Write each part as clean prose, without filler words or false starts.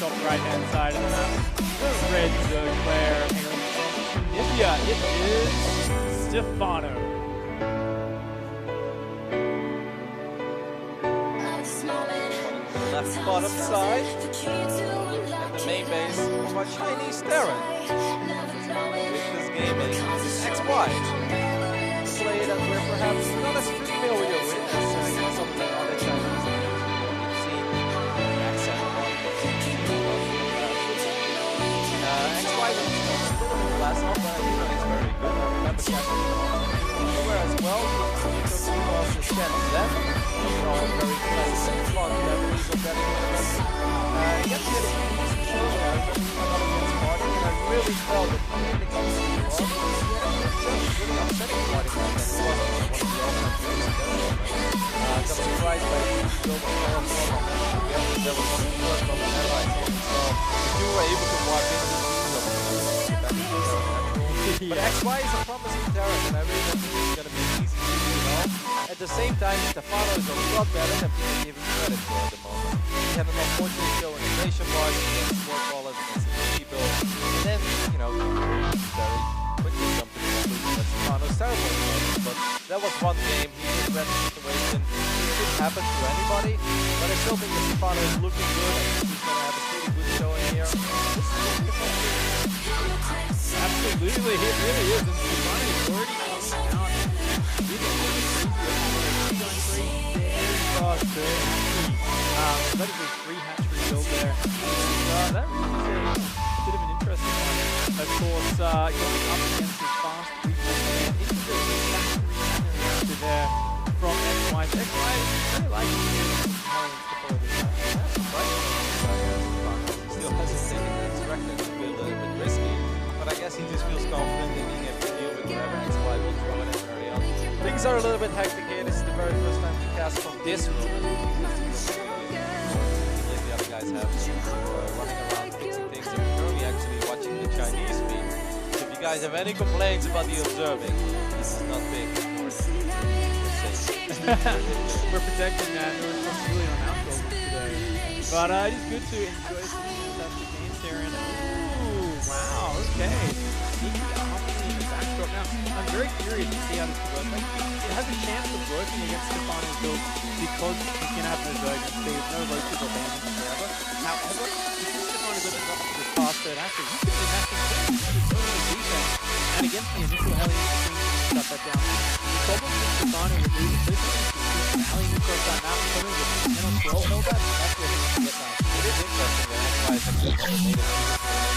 top right-hand side of the map. The red zone player. India, it is Stephano. Left bottom side, and the main base of our Chinese Terran. This gaming XY. A player that we're perhaps not as familiar with as some of the other Chinese names we've seen accent on. XY was a little bit last off, but I think he's very good. I remember catching him everywhere as well. He took across the stand left. Very pleasant long levels of that he gets hit a decent show there, but against Martin, and I really felt that he didn't come to the ball. He had just really upsetting Martin that he wasn't one of the offensive. Got surprised by the build of the there was one of the first on the headline, so if you were able to walk into but XY is a promising Terran, and I really don't think it's going to be easy to do well. At the same time, Stephano is a lot better than people give him credit for at the moment. He had an unfortunate show in the nation bars against sport ballers, against the people, and then, you know, very quickly jumped to the conclusion that Stephano's terrible. But that was one game, he regret the situation. It could happen to anybody, but I still think that Stephano is looking good. I think he's going to have a pretty good showing here. Absolutely, it really is. And Stephano is already coming out. That is a free hatchery build there. That really is a bit of an interesting one. Of course, going up against his fast reach into the factory there from XY. XY really likes to use talents to follow this. Still hesitating in its record to be a little bit risky, but I guess he just feels confident in being able to deal with whatever XY will throw at him very on. Things are a little bit hectic here. This is the very first time we cast from this room. The other guys have running around fixing things. And we're currently actually watching the Chinese feed. So if you guys have any complaints about the observing, this is not big. We're protecting that. No responsibility on our shoulders today. But it is good to enjoy some fantastic games here. And ooh, wow, okay. In the backdrop. Now, I'm very curious to see how this works. Like, it has a chance of working against Stephano's build because he can have no Zerg and speed, no roaches or bandits forever. However, because Stephano's opened up to this fast third actor, he could be matching defense. And against the initial Hellion, shut that down. The problem with Stephano with these is rallying across that map, coming with 10 or 12 held that, that's where he can get that. It is interesting that XY has actually never made it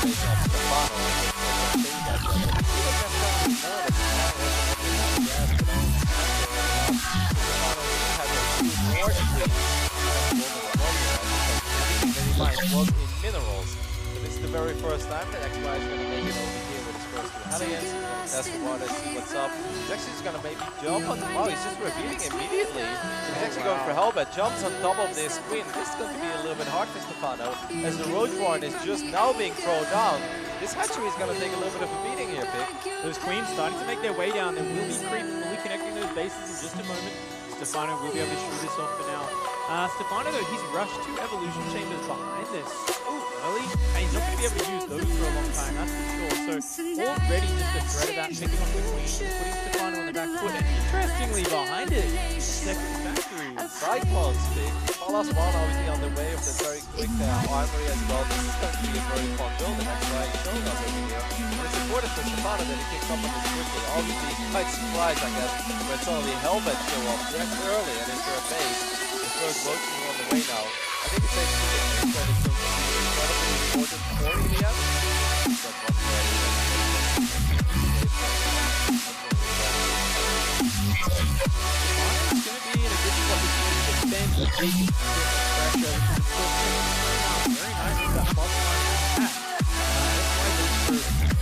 based off Stephano. Was in minerals, but it's the very first time that XY is going to make it over here with his first two Hellions. Test the water, see what's up. He's actually just going to maybe jump on. Wow, he's just revealing immediately. He's actually going for Hellbat, jumps on top of this queen. This is going to be a little bit hard for Stephano, as the Roachborn is just now being thrown down. This hatchery is going to take a little bit of a beating here, Pick. Those queens starting to make their way down. There will be creep fully connecting those bases in just a moment. Stephano will be able to shoot this off for now. Stephano, though, he's rushed 2 evolution chambers behind this early, and he's not going to be able to use those for a long time, that's for sure. So already just the threat of that picking off the queen, putting Stephano on the back foot, and interestingly behind it, second factory. Cyclones, Big. Last one obviously on the way of the very quick armory as well. This is going to be a very fun build, and that's why he's showing us over here. And it's important for Stephano that he kicks up on this quickly. Obviously, he's quite surprised, I guess, when suddenly Hellbat show up early and into a base. The first Roach is on the way now. I think it's safe to say that it's going to be incredibly important for India. Very nice with that boss line.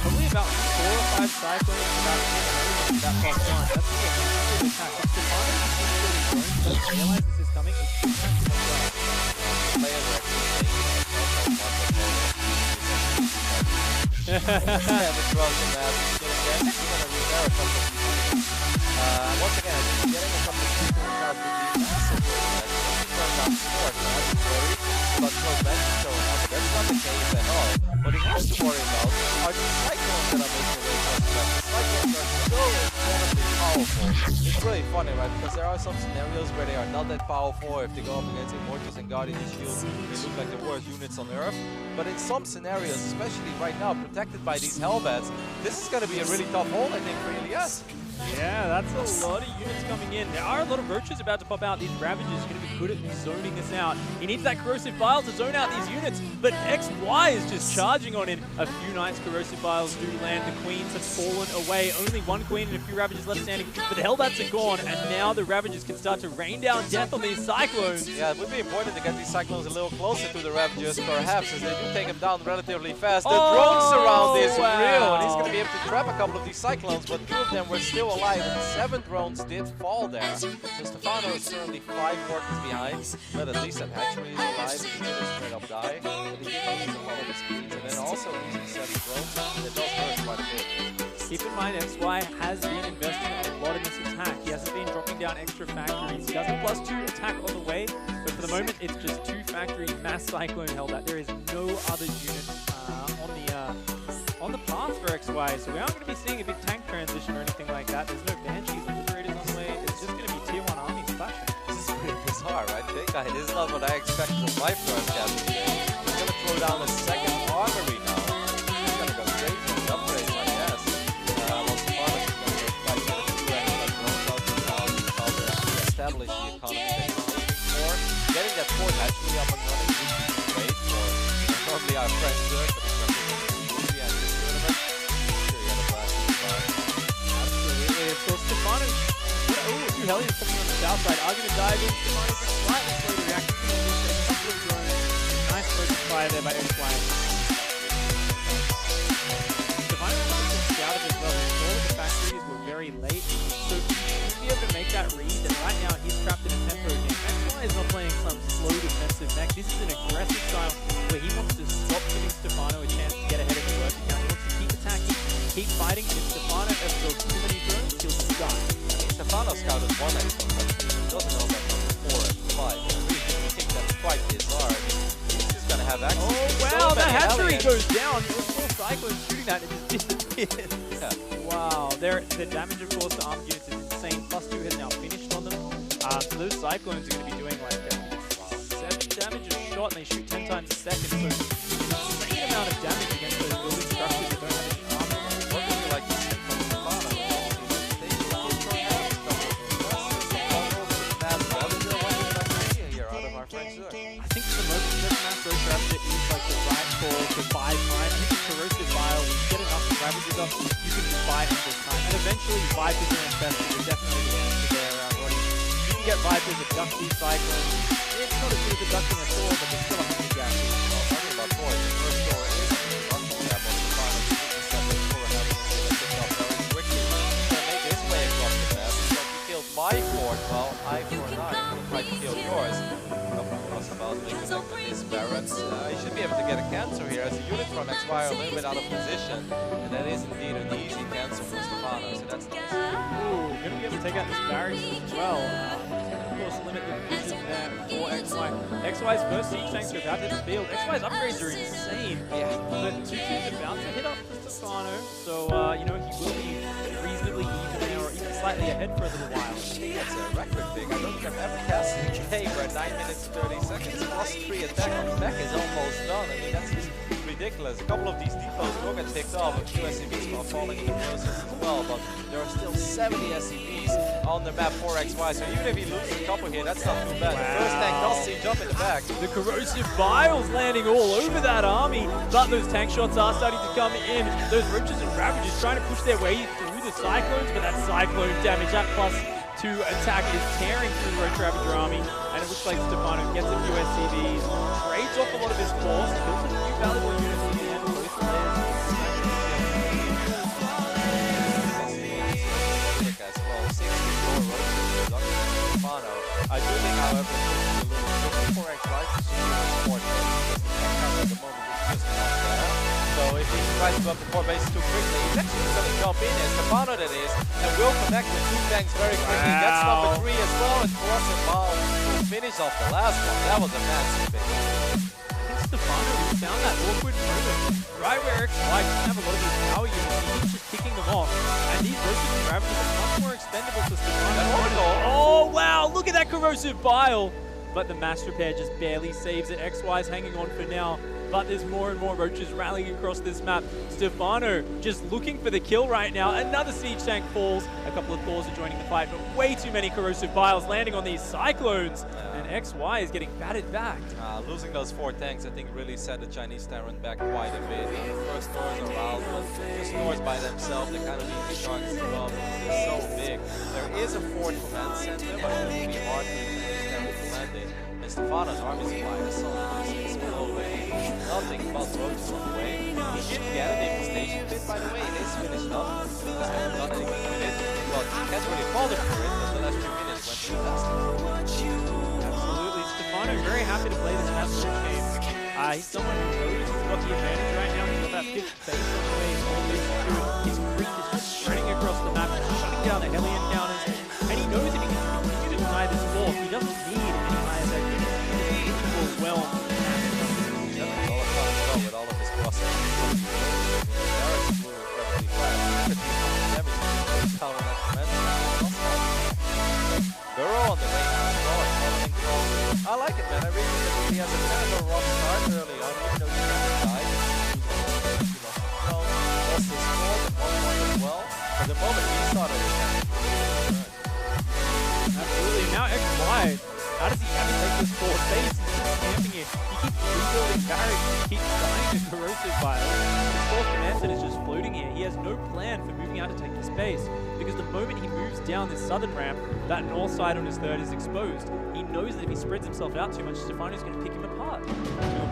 Probably about 4 or 5 cyclones, about 10 that boss line. That's a massive attack. If Stephano doesn't realize this is coming, it's too much as well. Players are actually across the map. Once again, getting a couple of people out would be massive. But close bench showing up, but that's not the What he has to worry about are the cyclones that are making away from the map. Cyclones are so incredibly powerful. It's really funny, right? Because there are some scenarios where they are not that powerful. If they go up against Immortals and Guardian Shields, they look like the worst units on Earth. But in some scenarios, especially right now, protected by these Hellbats, this is going to be a really tough hold, I think, for Elias. Yeah, that's a lot of units coming in. There are a lot of Roaches about to pop out. These Ravagers are going to be good at zoning this out. He needs that Corrosive Bile to zone out these units, but XY is just charging on it. A few nice Corrosive Biles do land. The Queens have fallen away. Only one Queen and a few Ravagers left standing, but the Hellbats are gone, and now the Ravagers can start to rain down death on these Cyclones. Yeah, it would be important to get these Cyclones a little closer to the Ravagers, perhaps, as they do take them down relatively fast. The drone surround is real, and he's going to be able to trap a couple of these Cyclones, but two of them were still alive, and 7 drones did fall there. So Stephano is currently 5 workers behind, but at least that hatchery is alive, he can just straight up die. But he did lose a lot of his Queens, and then also losing 7 drones, it does hurt quite a bit. Keep in mind, XY has been investing a lot in this attack. He hasn't been dropping down extra factories. He does a +2 attack on the way, but for the moment, it's just 2 factory mass Cyclone Hellbat. There is no other unit on the path for XY, so we aren't going to be seeing a big tank transition or anything like that. There's no Banshees or Liberators on the way. It's just going to be Tier 1 armies clashing. This is pretty bizarre, right? Big guy, this is not what I expected from my first captain. He's going to throw down a second armory now. He's going to go crazy on the upgrades, I guess. Well, Stephano is going to fight with 2 extra drones out to establish the economy that he's looking for. Getting that 4th hatchery up and running would be great for normally our friends do it, but especially for the this tournament. Sure, he had a blast in the bar. Absolutely, of course, Stephano. Ooh, 2 Hellions coming on the south side are going to dive in. Stephano can slightly slow the reaction. Nice focus fire there by XY. Stephano was scouted as well. All of the factories were very late, so he should be able to make that read. And right now, he's trapped in a tempo game. XY is not playing some slow defensive mech. This is an aggressive style where he wants to stop giving Stephano a chance to get ahead of the work account. He wants to keep attacking, keep fighting, and if Stephano absorbs too many drones, he'll just die. Stephano scouted 1 extra, but he doesn't know that 4 and 5. I think that's quite bizarre. He's just gonna have access to wow, so that many hatchery aliens. goes down. It was 4 Cyclones shooting that and it just disappeared. Yeah. Wow, the damage, of course, to armed units is insane. +2 has now finished on them. So those Cyclones are going to be doing like 7 damage a shot, and they shoot 10 times a second. So it's an insane amount of damage against those building structures that don't have any armor. What would you like to see from Stephano? I think for the moment, just mass road Ravager is like the right call to buy time. I think the Corrosive Bile, when you get enough Ravagers up, you can just buy it this time. And eventually, Vipers are infested. They're definitely the answer there, Roddy. You can get Vipers that duck these Cyclones. It's not as good as a ducking at all, but there's still 100 gas. Well, talking about boys, the first door is the Russian cap on Stephano. He picked up very quickly. He's going to make his way across the map. He's like, you killed my fort. Well, I for 9 will try to kill yours. About reconnect with his barracks. He should be able to get a cancel here as the units from XY are a little bit out of position, and that is indeed an easy cancel for Stephano, so that's nice. Ooh, going to be able to take out this barracks as well. Of course, limit the vision there for XY. XY's first siege tanks are about to the field. XY's upgrades are insane. Yeah. But 2-2's about to hit up for Stephano, so you know, he will be reasonably even there, or even slightly ahead for a little while. I think that's a record thing. I don't think I've ever cast a game where 9 minutes 30 seconds +3 attack on the mech is almost done. I mean, that's just ridiculous. A couple of these depots will get picked off, a few SCVs are falling in the process as well, but there are still 70 SCVs on the map for XY, so even if he loses a couple here, that's not too bad. The first tank does see jump in the back. The Corrosive Biles landing all over that army, but those tank shots are starting to come in. Those Roaches and Ravagers trying to push their way through the Cyclones, but that Cyclone damage, that +2 attack is tearing through the Roach Ravager army, and it looks like Stephano gets a few SCVs, trades off a lot of his force, kills a few valuable units in the end, both players. I do think, however, it's a little bit 4x life is more because the tank count at the moment is just not there. So if he tries to go up the 4 bases too quickly, he's actually going to jump in here. Stephano that is, and will connect with 2 tanks very quickly. Wow. Gets number 3 as well, and Corrosive Bile will finish off the last one. That was a massive finish. I think Stephano found that awkward moment XY doesn't have a lot of these power units. He's just picking them off. And these roaches and ravages are much more expendable for Stephano. Oh, wow. Look at that corrosive bile. But the mass repair just barely saves it. XY's hanging on for now. But there's more and more roaches rallying across this map. Stephano just looking for the kill right now. Another siege tank falls. A couple of Thors are joining the fight, but way too many corrosive biles landing on these cyclones. And XY is getting battered back. Losing those 4 tanks, I think, really set the Chinese Terran back quite a bit. The first Thors are out, but just Thors by themselves, they kind of need the sharks as well because they're so big. There is a 4th command center, but it will be hard for the Chinese Terran to land it. And Stephano's army supply is solid. It's already nothing but roaches on the way. He did get an infestation pit, by the way. It is finished up. He hasn't done anything with it. Well, he can't really fault it for it, but the last 2 minutes went too fast. Absolutely. Stephano very happy to play this national game. He's someone who knows he's got the advantage right now. He's got that 5th base on the way. His creep is just spreading across the map, shutting down the Hellion counters. And he knows if he can continue to deny this fourth, he doesn't need any higher tech units. He can overwhelm the map. With all of his crossing. Burrow on the way now. I like it, man. I really think he has a kind of a rough start early on, even though he didn't die. He lost his score at 1 point as well. But the moment he started, it was absolutely. Now XY, how does he ever take this 4th base? He's camping here. He keeps rebuilding barracks. He keeps dying to corrosive bile. His 4th command set is just floating here. He has no plan for moving out to take this base. Because the moment he moves down this southern ramp, that north side on his 3rd is exposed. He knows that if he spreads himself out too much, Stephano's going to pick him apart. You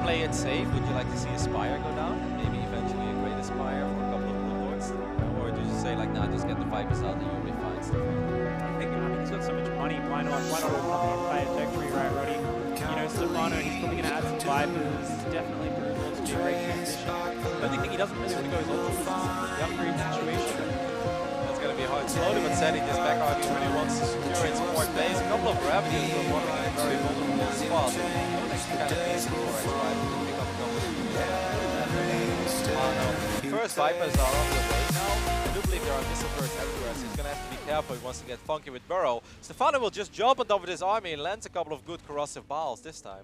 play it safe. Would you like to see a Spire go down? Maybe eventually a Great Spire for a couple of Blue Lords? Or do you say, like, nah, just get the Vipers out and you'll be fine? I mean, he's got so much money. Why not open up the entire tech tree, right, Roddy? You know, Stephano, he's probably going to add some Vipers. Definitely Blue Lords to be a great transition. The only thing he doesn't really want to go is ultra is the upgrade situation. Going to be hard. Slowly but steady, this back army really wants to secure its 4th base. A couple of Ravages were working in a very vulnerable spot. That's kind of easy for XY to pick up a couple of First Vipers are on the way now. I do believe there are missile turrets everywhere, so he's going to have to be careful if he wants to get funky with Burrow. Stephano will just jump on top of this army and lands a couple of good corrosive biles this time.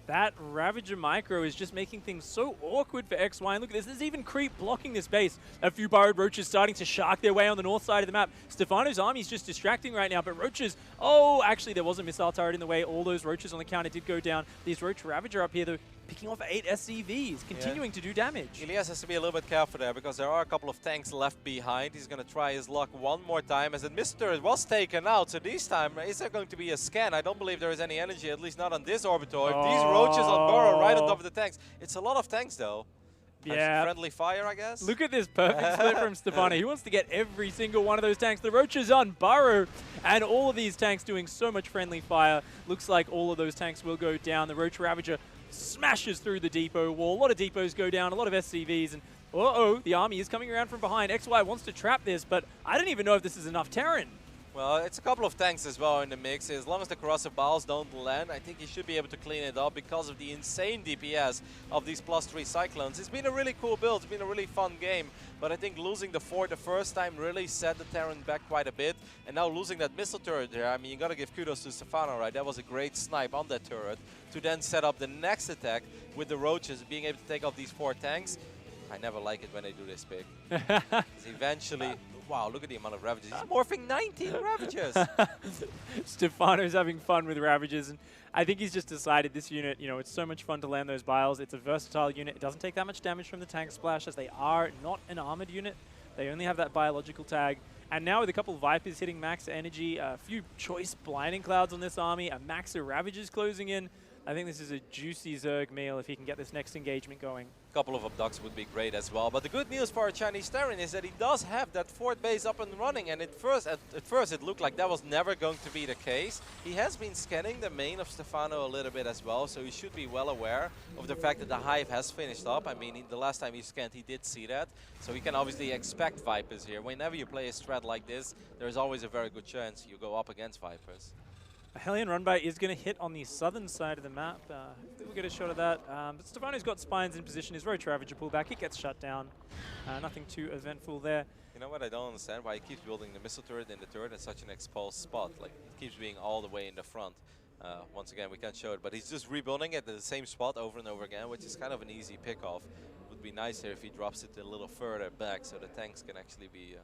That Ravager Micro is just making things so awkward for XY. And look at this, there's even creep blocking this base. A few burrowed roaches starting to shark their way on the north side of the map. Stephano's army is just distracting right now, but roaches, oh, actually there was a missile turret in the way. All those roaches on the counter did go down. These roach Ravager up here, though, picking off 8 SCVs, continuing to do damage. Elias has to be a little bit careful there because there are a couple of tanks left behind. He's going to try his luck one more time as the Mr. was taken out. So this time, is there going to be a scan? I don't believe there is any energy, at least not on this Orbitor. If these roaches on Burrow right on top of the tanks. It's a lot of tanks though. Yeah. Friendly fire, I guess. Look at this perfect split from Stephano. He wants to get every single one of those tanks. The roaches on Burrow, and all of these tanks doing so much friendly fire. Looks like all of those tanks will go down. The Roach Ravager smashes through the depot wall. A lot of depots go down, a lot of SCVs, and the army is coming around from behind. XY wants to trap this, but I don't even know if this is enough Terran. Well, it's a couple of tanks as well in the mix. As long as the corrosive biles don't land, I think he should be able to clean it up because of the insane DPS of these +3 Cyclones. It's been a really cool build. It's been a really fun game. But I think losing the fort the first time really set the Terran back quite a bit. And now losing that missile turret there, I mean, you got to give kudos to Stephano, right? That was a great snipe on that turret to then set up the next attack with the roaches, being able to take off these 4 tanks. I never like it when they do this big. Eventually... Wow, look at the amount of Ravages. He's morphing 19 Ravages! Stephano's having fun with Ravages, and I think he's just decided this unit, you know, it's so much fun to land those biles. It's a versatile unit. It doesn't take that much damage from the tank splash, as they are not an armored unit. They only have that biological tag. And now with a couple of Vipers hitting max energy, a few choice Blinding Clouds on this army, a max of Ravages closing in, I think this is a juicy Zerg meal if he can get this next engagement going. A couple of abducts would be great as well. But the good news for our Chinese Terran is that he does have that fort base up and running. And at first it looked like that was never going to be the case. He has been scanning the main of Stephano a little bit as well. So he should be well aware of the fact that the hive has finished up. I mean, the last time he scanned, he did see that. So he can obviously expect Vipers here. Whenever you play a strat like this, there's always a very good chance you go up against Vipers. A Hellion Run-By is going to hit on the southern side of the map. We'll get a shot of that. But Stephano's got spines in position. His Roach Ravager pullback. It gets shut down. Nothing too eventful there. You know what I don't understand? Why he keeps building the missile turret in the turret in such an exposed spot. Like, it keeps being all the way in the front. Once again, we can't show it, but he's just rebuilding it at the same spot over and over again, which is kind of an easy pick-off. It would be nicer if he drops it a little further back so the tanks can actually be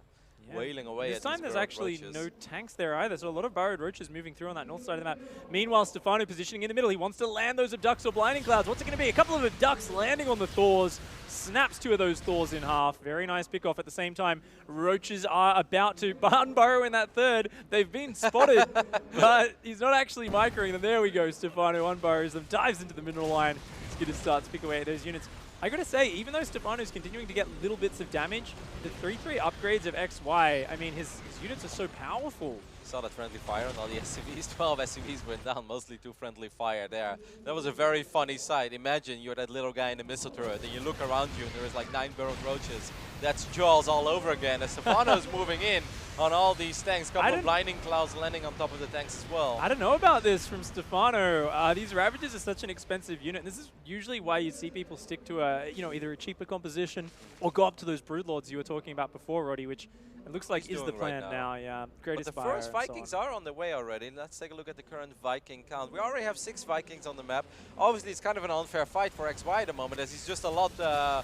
wailing away. This time there's actually no tanks there either, so a lot of burrowed roaches moving through on that north side of the map. Meanwhile, Stephano positioning in the middle. He wants to land those abducts or blinding clouds. What's it going to be? A couple of abducts landing on the Thors. Snaps 2 of those Thors in half. Very nice pick off at the same time. Roaches are about to unburrow in that third. They've been spotted, but he's not actually microing them. There we go. Stephano unburrows them, dives into the mineral line. Skitter starts to pick away at those units. I gotta say, even though Stephano's continuing to get little bits of damage, the 3-3 upgrades of XY, I mean, his units are so powerful. Saw that friendly fire on all the SCVs. 12 SCVs went down, mostly to friendly fire there. That was a very funny sight. Imagine you're that little guy in the missile turret, and you look around you, and there's like 9 burrowed roaches. That's Jaws all over again, as Stephano's moving in on all these tanks. Couple of blinding clouds landing on top of the tanks as well. I don't know about this from Stephano. These Ravagers are such an expensive unit. This is usually why you see people stick to a, either a cheaper composition or go up to those Broodlords you were talking about before, Roddy, which it looks like is the plan right now. Yeah, greatest. But the first Vikings are on the way already. Let's take a look at the current Viking count. We already have 6 Vikings on the map. Obviously, it's kind of an unfair fight for XY at the moment, as he's just a lot a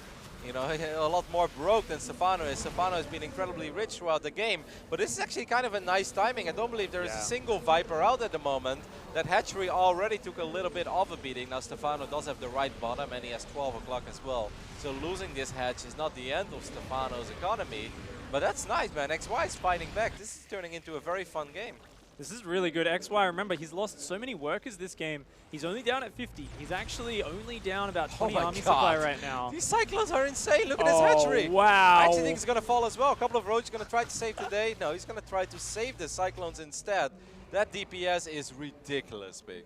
lot more broke than Stephano is. Stephano has been incredibly rich throughout the game, but this is actually kind of a nice timing. I don't believe there is a single Viper out at the moment. That hatchery already took a little bit of a beating. Now Stephano does have the right bottom, and he has 12 o'clock as well. So losing this hatch is not the end of Stephano's economy, but that's nice, man. XY is fighting back. This is turning into a very fun game. This is really good. XY, remember, he's lost so many workers this game. He's only down at 50. He's actually only down about 20 army supply right now. These Cyclones are insane. Look at his hatchery. Wow. I actually think he's going to fall as well. A couple of roaches going to try to save today. No, he's going to try to save the Cyclones instead. That DPS is ridiculous big.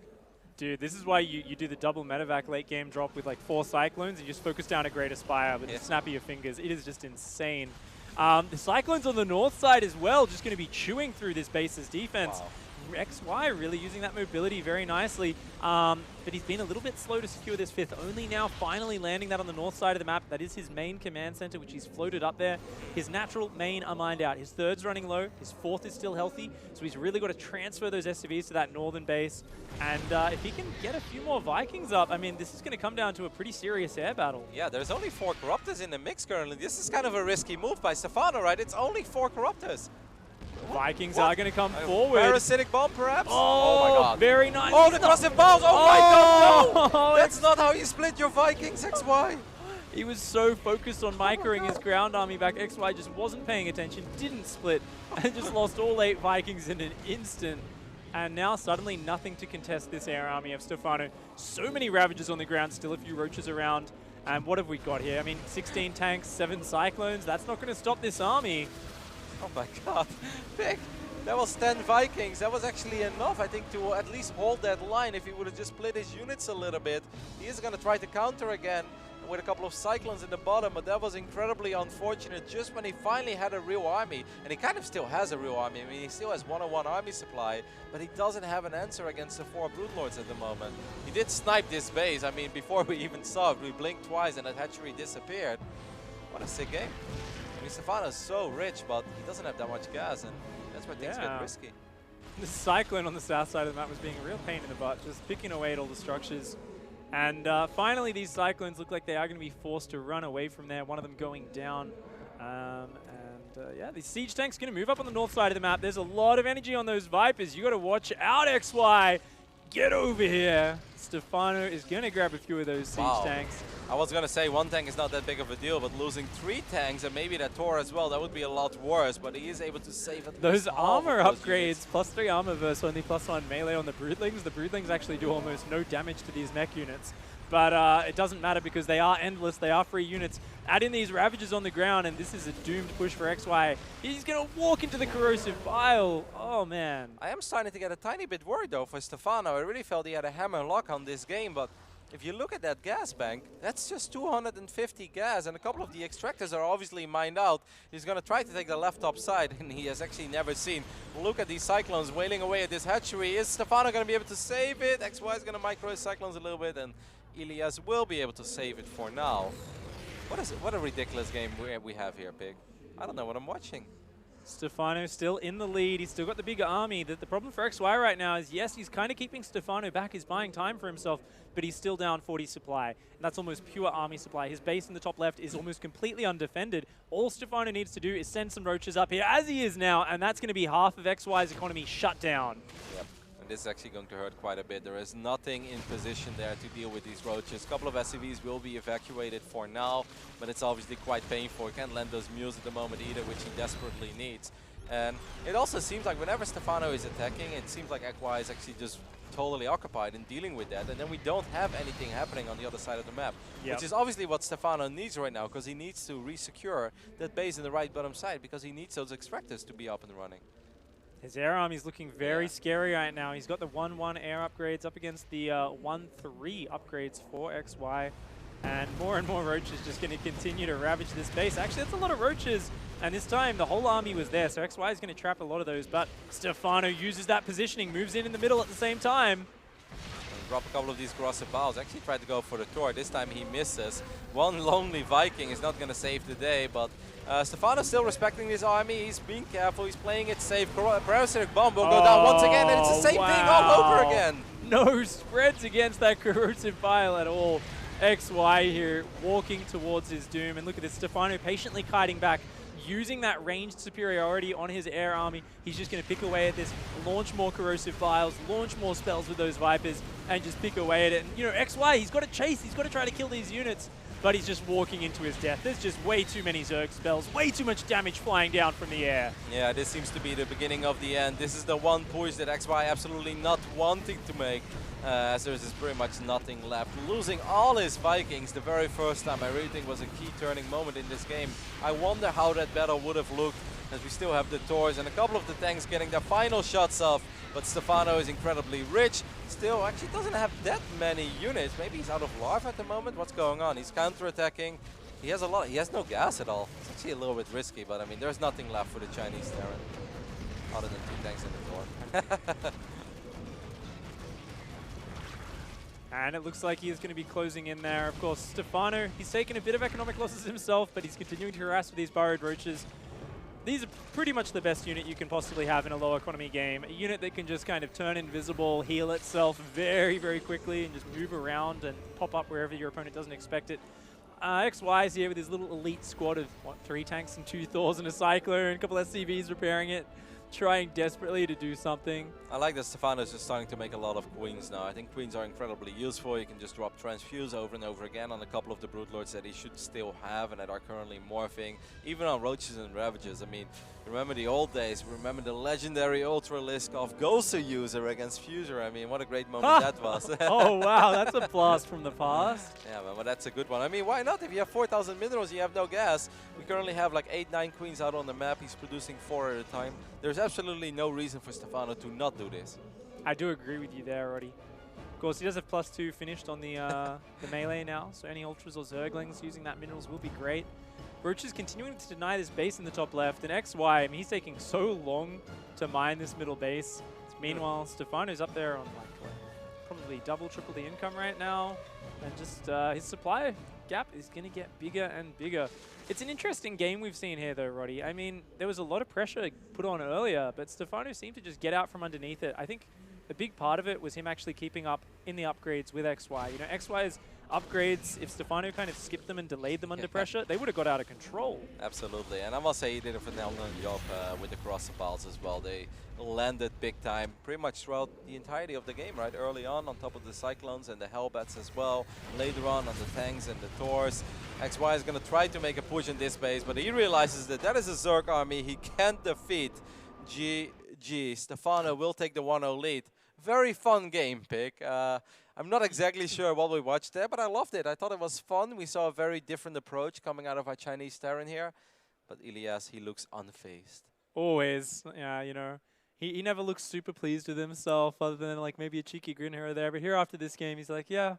Dude, this is why you do the double medevac late game drop with like 4 Cyclones and you just focus down a Great Aspire with the snap of your fingers. It is just insane. The Cyclones on the north side as well, just going to be chewing through this base's defense. Wow. XY really using that mobility very nicely, but he's been a little bit slow to secure this 5th, only now finally landing that on the north side of the map. That is his main command center, which he's floated up there. His natural main are mined out. His 3rd's running low, his 4th is still healthy, so he's really got to transfer those SCVs to that northern base. And if he can get a few more Vikings up, I mean, this is going to come down to a pretty serious air battle. Yeah, there's only 4 Corruptors in the mix currently. This is kind of a risky move by Stephano, right? It's only 4 Corruptors. Vikings are going to come forward. Parasitic bomb, perhaps? Oh my god. Very nice. Oh, the crossing bombs! Oh my god, no! That's not how you split your Vikings, XY. He was so focused on microing his ground army back. XY just wasn't paying attention, didn't split, and just lost all 8 Vikings in an instant. And now suddenly nothing to contest this air army of Stephano. So many Ravagers on the ground, still a few Roaches around. And what have we got here? I mean, 16 tanks, 7 Cyclones. That's not going to stop this army. Oh my god, Vic, that was 10 Vikings. That was actually enough, I think, to at least hold that line. If he would have just split his units a little bit. He is going to try to counter again with a couple of Cyclones in the bottom, but that was incredibly unfortunate just when he finally had a real army. And he kind of still has a real army. I mean, he still has 101 army supply, but he doesn't have an answer against the 4 Broodlords at the moment. He did snipe this base. I mean, before we even saw it, we blinked twice and that hatchery disappeared. What a sick game. I mean, Stephano's so rich, but he doesn't have that much gas, and that's where things get risky. The Cyclone on the south side of the map was being a real pain in the butt, just picking away at all the structures. And finally, these Cyclones look like they are going to be forced to run away from there, one of them going down. Yeah, the siege tank's going to move up on the north side of the map. There's a lot of energy on those Vipers. You got to watch out, XY. Get over here. Stephano is going to grab a few of those siege tanks. I was going to say 1 tank is not that big of a deal, but losing 3 tanks and maybe that Tor as well, that would be a lot worse, but he is able to save at those armor upgrades, +3 armor versus only +1 melee on the Broodlings. The Broodlings actually do almost no damage to these mech units, but it doesn't matter because they are endless, they are free units. Add in these Ravagers on the ground, and this is a doomed push for XY. He's going to walk into the corrosive bile. Oh, man. I am starting to get a tiny bit worried, though, for Stephano. I really felt he had a hammer lock on this game, but if you look at that gas bank, that's just 250 gas, and a couple of the extractors are obviously mined out. He's going to try to take the left top side, and he has actually never seen. Look at these Cyclones wailing away at this hatchery. Is Stephano going to be able to save it? XY is going to micro his Cyclones a little bit, and Elias will be able to save it for now. What is it? What a ridiculous game we have here, Pig. I don't know what I'm watching. Stephano still in the lead. He's still got the bigger army. The problem for XY right now is, yes, he's kind of keeping Stephano back. He's buying time for himself, but he's still down 40 supply. And that's almost pure army supply. His base in the top left is almost completely undefended. All Stephano needs to do is send some roaches up here, as he is now, and that's going to be half of XY's economy shut down. Yep. And this is actually going to hurt quite a bit. There is nothing in position there to deal with these roaches. A couple of SCVs will be evacuated for now, but it's obviously quite painful. He can't lend those mules at the moment either, which he desperately needs. And it also seems like whenever Stephano is attacking, it seems like XY is actually just totally occupied in dealing with that, and then we don't have anything happening on the other side of the map, which is obviously what Stephano needs right now, because he needs to re-secure that base in the right bottom side, because he needs those extractors to be up and running. His air army's looking very scary right now. He's got the 1-1 air upgrades up against the 1-3 upgrades for XY. And more roaches just going to continue to ravage this base. Actually, that's a lot of roaches. And this time, the whole army was there. So XY is going to trap a lot of those. But Stephano uses that positioning, moves in the middle at the same time. Drop a couple of these corrosive balls. Actually tried to go for the Tor. This time he misses. One lonely Viking is not going to save the day, but Stephano's still respecting his army. He's being careful. He's playing it safe. Parasitic Bomb will go down once again, and it's the same thing all over again. No spreads against that corrosive bile at all. XY here walking towards his doom, and look at this, Stephano patiently kiting back, using that ranged superiority on his air army. He's just going to pick away at this, launch more corrosive vials, launch more spells with those Vipers, and just pick away at it. And, you know, XY, he's got to chase, he's got to try to kill these units, but he's just walking into his death. There's just way too many Zerg spells, way too much damage flying down from the air. Yeah, this seems to be the beginning of the end. This is the one push that XY absolutely not wanting to make, as there's just pretty much nothing left. Losing all his Vikings the very first time, I really think was a key turning moment in this game. I wonder how that battle would have looked, as we still have the Tors and a couple of the tanks getting their final shots off. But Stephano is incredibly rich. Still, actually doesn't have that many units. Maybe he's out of larve at the moment. What's going on? He's counter-attacking. He has a lot. He has no gas at all. It's actually a little bit risky, but I mean, there's nothing left for the Chinese Terran other than 2 tanks in the Tor. And it looks like he is going to be closing in there. Of course, Stephano, he's taken a bit of economic losses himself, but he's continuing to harass with these burrowed roaches. These are pretty much the best unit you can possibly have in a low economy game. A unit that can just kind of turn invisible, heal itself very, very quickly, and just move around and pop up wherever your opponent doesn't expect it. XY is here with his little elite squad of, what, 3 tanks and 2 Thors and a Cyclone, a couple SCVs repairing it, trying desperately to do something. I like that Stephano is just starting to make a lot of queens now. I think queens are incredibly useful. You can just drop transfuse over and over again on a couple of the brood lords that he should still have and that are currently morphing, even on roaches and ravages. I mean, remember the old days. Remember the legendary Ultra Liskov Gosu user against Fuser. I mean, what a great moment that was. Oh wow, that's a blast from the past. Yeah, man, but that's a good one. I mean, why not? If you have 4,000 minerals, you have no gas. We currently have like 8-9 queens out on the map. He's producing 4 at a time. There's absolutely no reason for Stephano to not do this. I do agree with you there, Roddy. Of course, he does have +2 finished on the melee now, so any Ultras or Zerglings using that minerals will be great. Roach is continuing to deny this base in the top left, and XY, I mean, he's taking so long to mine this middle base. Meanwhile, Stephano's up there on like what, probably double, triple the income right now, and just his supply gap is going to get bigger and bigger. It's an interesting game we've seen here though, Roddy. I mean, there was a lot of pressure put on earlier, but Stephano seemed to just get out from underneath it. I think a big part of it was him actually keeping up in the upgrades with XY. You know, XY's upgrades, if Stephano kind of skipped them and delayed them under pressure, they would have got out of control. Absolutely, and I must say he did a phenomenal job with the crossing balls as well. They landed big time pretty much throughout the entirety of the game, right? Early on top of the Cyclones and the Hellbats as well. Later on the tanks and the Thors. XY is going to try to make a push in this base, but he realizes that that is a Zerg army he can't defeat. GG. Stephano will take the 1-0 lead. Very fun game, Pick. I'm not exactly sure what we watched there, but I loved it. I thought it was fun. We saw a very different approach coming out of our Chinese Terran here. But Elias, he looks unfazed. Always. Yeah, you know. He never looks super pleased with himself other than like maybe a cheeky grin here or there. But here after this game, he's like, yeah,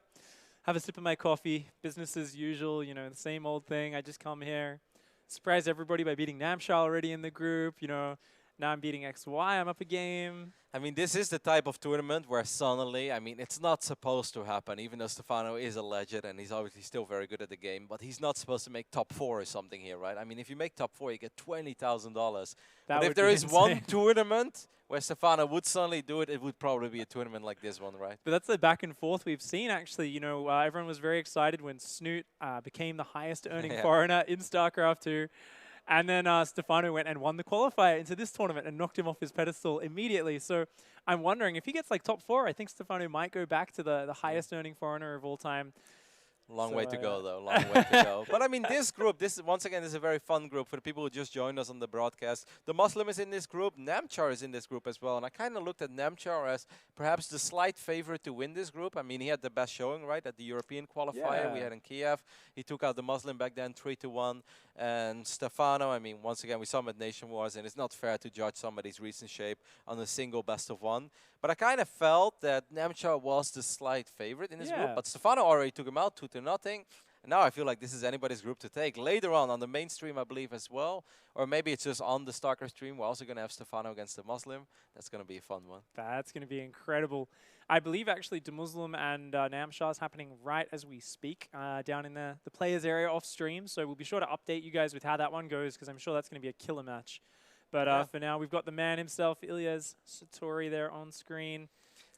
have a sip of my coffee, business as usual, you know, the same old thing. I just come here, surprise everybody by beating Namshar already in the group, you know. Now I'm beating XY, I'm up a game. I mean, this is the type of tournament where suddenly, I mean, it's not supposed to happen, even though Stephano is a legend and he's obviously still very good at the game, but he's not supposed to make top 4 or something here, right? I mean, if you make top 4, you get $20,000. But if there is one tournament where Stephano would suddenly do it, it would probably be a tournament like this one, right? But that's the back and forth we've seen, actually. You know, everyone was very excited when Snoot became the highest earning foreigner in StarCraft 2. And then Stephano went and won the qualifier into this tournament and knocked him off his pedestal immediately. So I'm wondering, if he gets like top 4, I think Stephano might go back to the highest earning foreigner of all time. Long way to go, though. Long way to go. But I mean, this group, once again, is a very fun group for the people who just joined us on the broadcast. The Muslim is in this group. Namchar is in this group as well. And I kind of looked at Namchar as perhaps the slight favorite to win this group. I mean, he had the best showing, right, at the European qualifier we had in Kiev. He took out the Muslim back then 3-1. And Stephano, I mean, once again, we saw him at Nation Wars, and it's not fair to judge somebody's recent shape on a single best of 1. But I kind of felt that Namchar was the slight favorite in this group. But Stephano already took him out 2-0. And now I feel like this is anybody's group to take. Later on the main stream, I believe, as well. Or maybe it's just on the StarCraft stream. We're also going to have Stephano against the Muslim. That's going to be a fun one. That's going to be incredible. I believe, actually, the Muslim and Namshar is happening right as we speak down in the players area off stream. So we'll be sure to update you guys with how that one goes, because I'm sure that's going to be a killer match. But for now, we've got the man himself, Ilyas Satori, there on screen.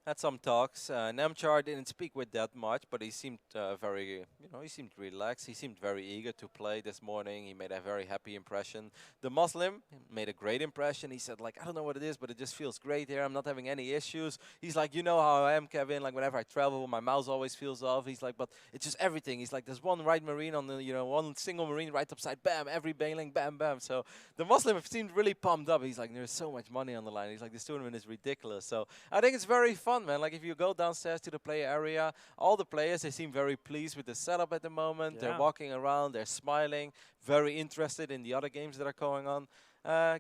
Had some talks. Namchar didn't speak with that much, but he seemed very, he seemed relaxed. He seemed very eager to play this morning. He made a very happy impression. The Muslim made a great impression. He said, like, I don't know what it is, but it just feels great here. I'm not having any issues. He's like, you know how I am, Kevin. Like, whenever I travel, my mouse always feels off. He's like, but it's just everything. He's like, there's one right marine on the, one single marine right upside, bam, every bailing, bam, bam. So the Muslim seemed really pumped up. He's like, there's so much money on the line. He's like, this tournament is ridiculous. So I think it's very fun, man. Like, if you go downstairs to the player area, all the players, they seem very pleased with the setup at the moment. They're walking around, they're smiling, very interested in the other games that are going on.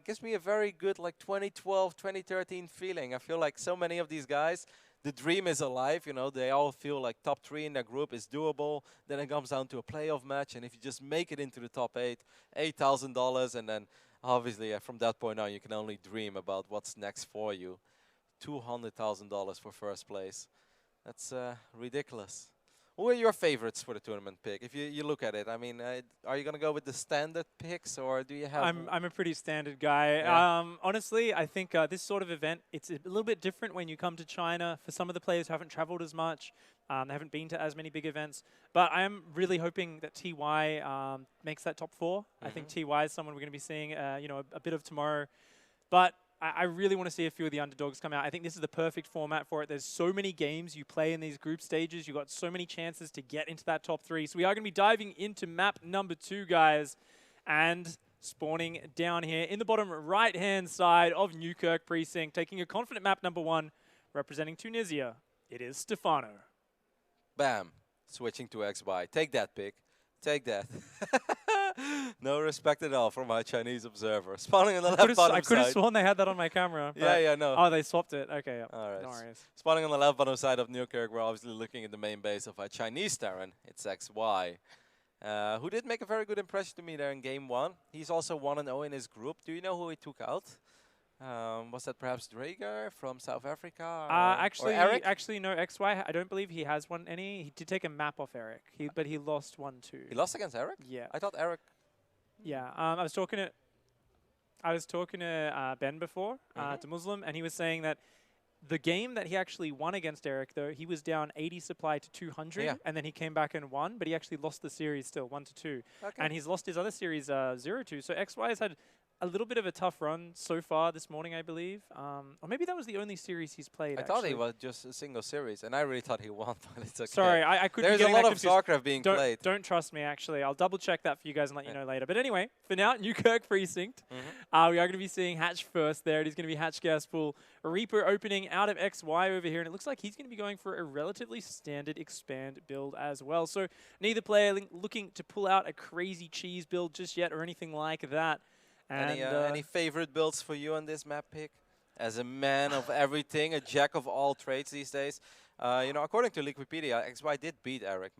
Gives me a very good, like, 2012, 2013 feeling. I feel like so many of these guys, the dream is alive, they all feel like top 3 in their group is doable. Then it comes down to a playoff match, and if you just make it into the top 8, $8,000, and then obviously from that point on, you can only dream about what's next for you. $200,000 for first place. That's ridiculous. Who are your favorites for the tournament pick? If you look at it, I mean, are you going to go with the standard picks, or do you have... I'm a pretty standard guy. Honestly, I think this sort of event, it's a little bit different when you come to China. For some of the players who haven't traveled as much, they haven't been to as many big events. But I'm really hoping that TY makes that top 4. I think TY is someone we're going to be seeing, a bit of tomorrow. But I really want to see a few of the underdogs come out. I think this is the perfect format for it. There's so many games you play in these group stages. You've got so many chances to get into that top 3. So we are going to be diving into map number 2, guys. And spawning down here in the bottom right-hand side of Newkirk Precinct, taking a confident map number 1, representing Tunisia. It is Stephano. Bam. Switching to XY. Take that, pick. Take that. No respect at all from my Chinese observer. Spawning on the left bottom side. I could have sworn they had that on my camera. No. Oh, they swapped it. Okay, All right. No worries. Spawning on the left bottom side of Newkirk, we're obviously looking at the main base of a Chinese Terran. It's XY, who did make a very good impression to me there in game 1. He's also 1-0 in his group. Do you know who he took out? Was that perhaps Draeger from South Africa? Actually, or Eric? Actually, no, XY, I don't believe he has one any. He did take a map off Eric, but he lost 1-2. He lost against Eric? Yeah. I thought Eric... Yeah, I was talking to Ben before, to Muslim, and he was saying that the game that he actually won against Eric, though, he was down 80 supply to 200, and then he came back and won, but he actually lost the series still, 1-2. And he's lost his other series 0-2. So XY has had a little bit of a tough run so far this morning, I believe. Or maybe that was the only series he's played, I thought he was just a single series, and I really thought he won, but it's okay. Sorry, I could be There's a lot of StarCraft being played. Don't trust me, actually. I'll double check that for you guys and let you know later. But anyway, for now, Newkirk Precinct. We are going to be seeing Hatch first there. It is going to be Hatch Gaspool. A Reaper opening out of XY over here, and it looks like he's going to be going for a relatively standard expand build as well. So neither player looking to pull out a crazy cheese build just yet or anything like that. And any favorite builds for you on this map pick? As a man of everything, a jack of all trades these days. You know, according to Wikipedia, XY did beat Eric.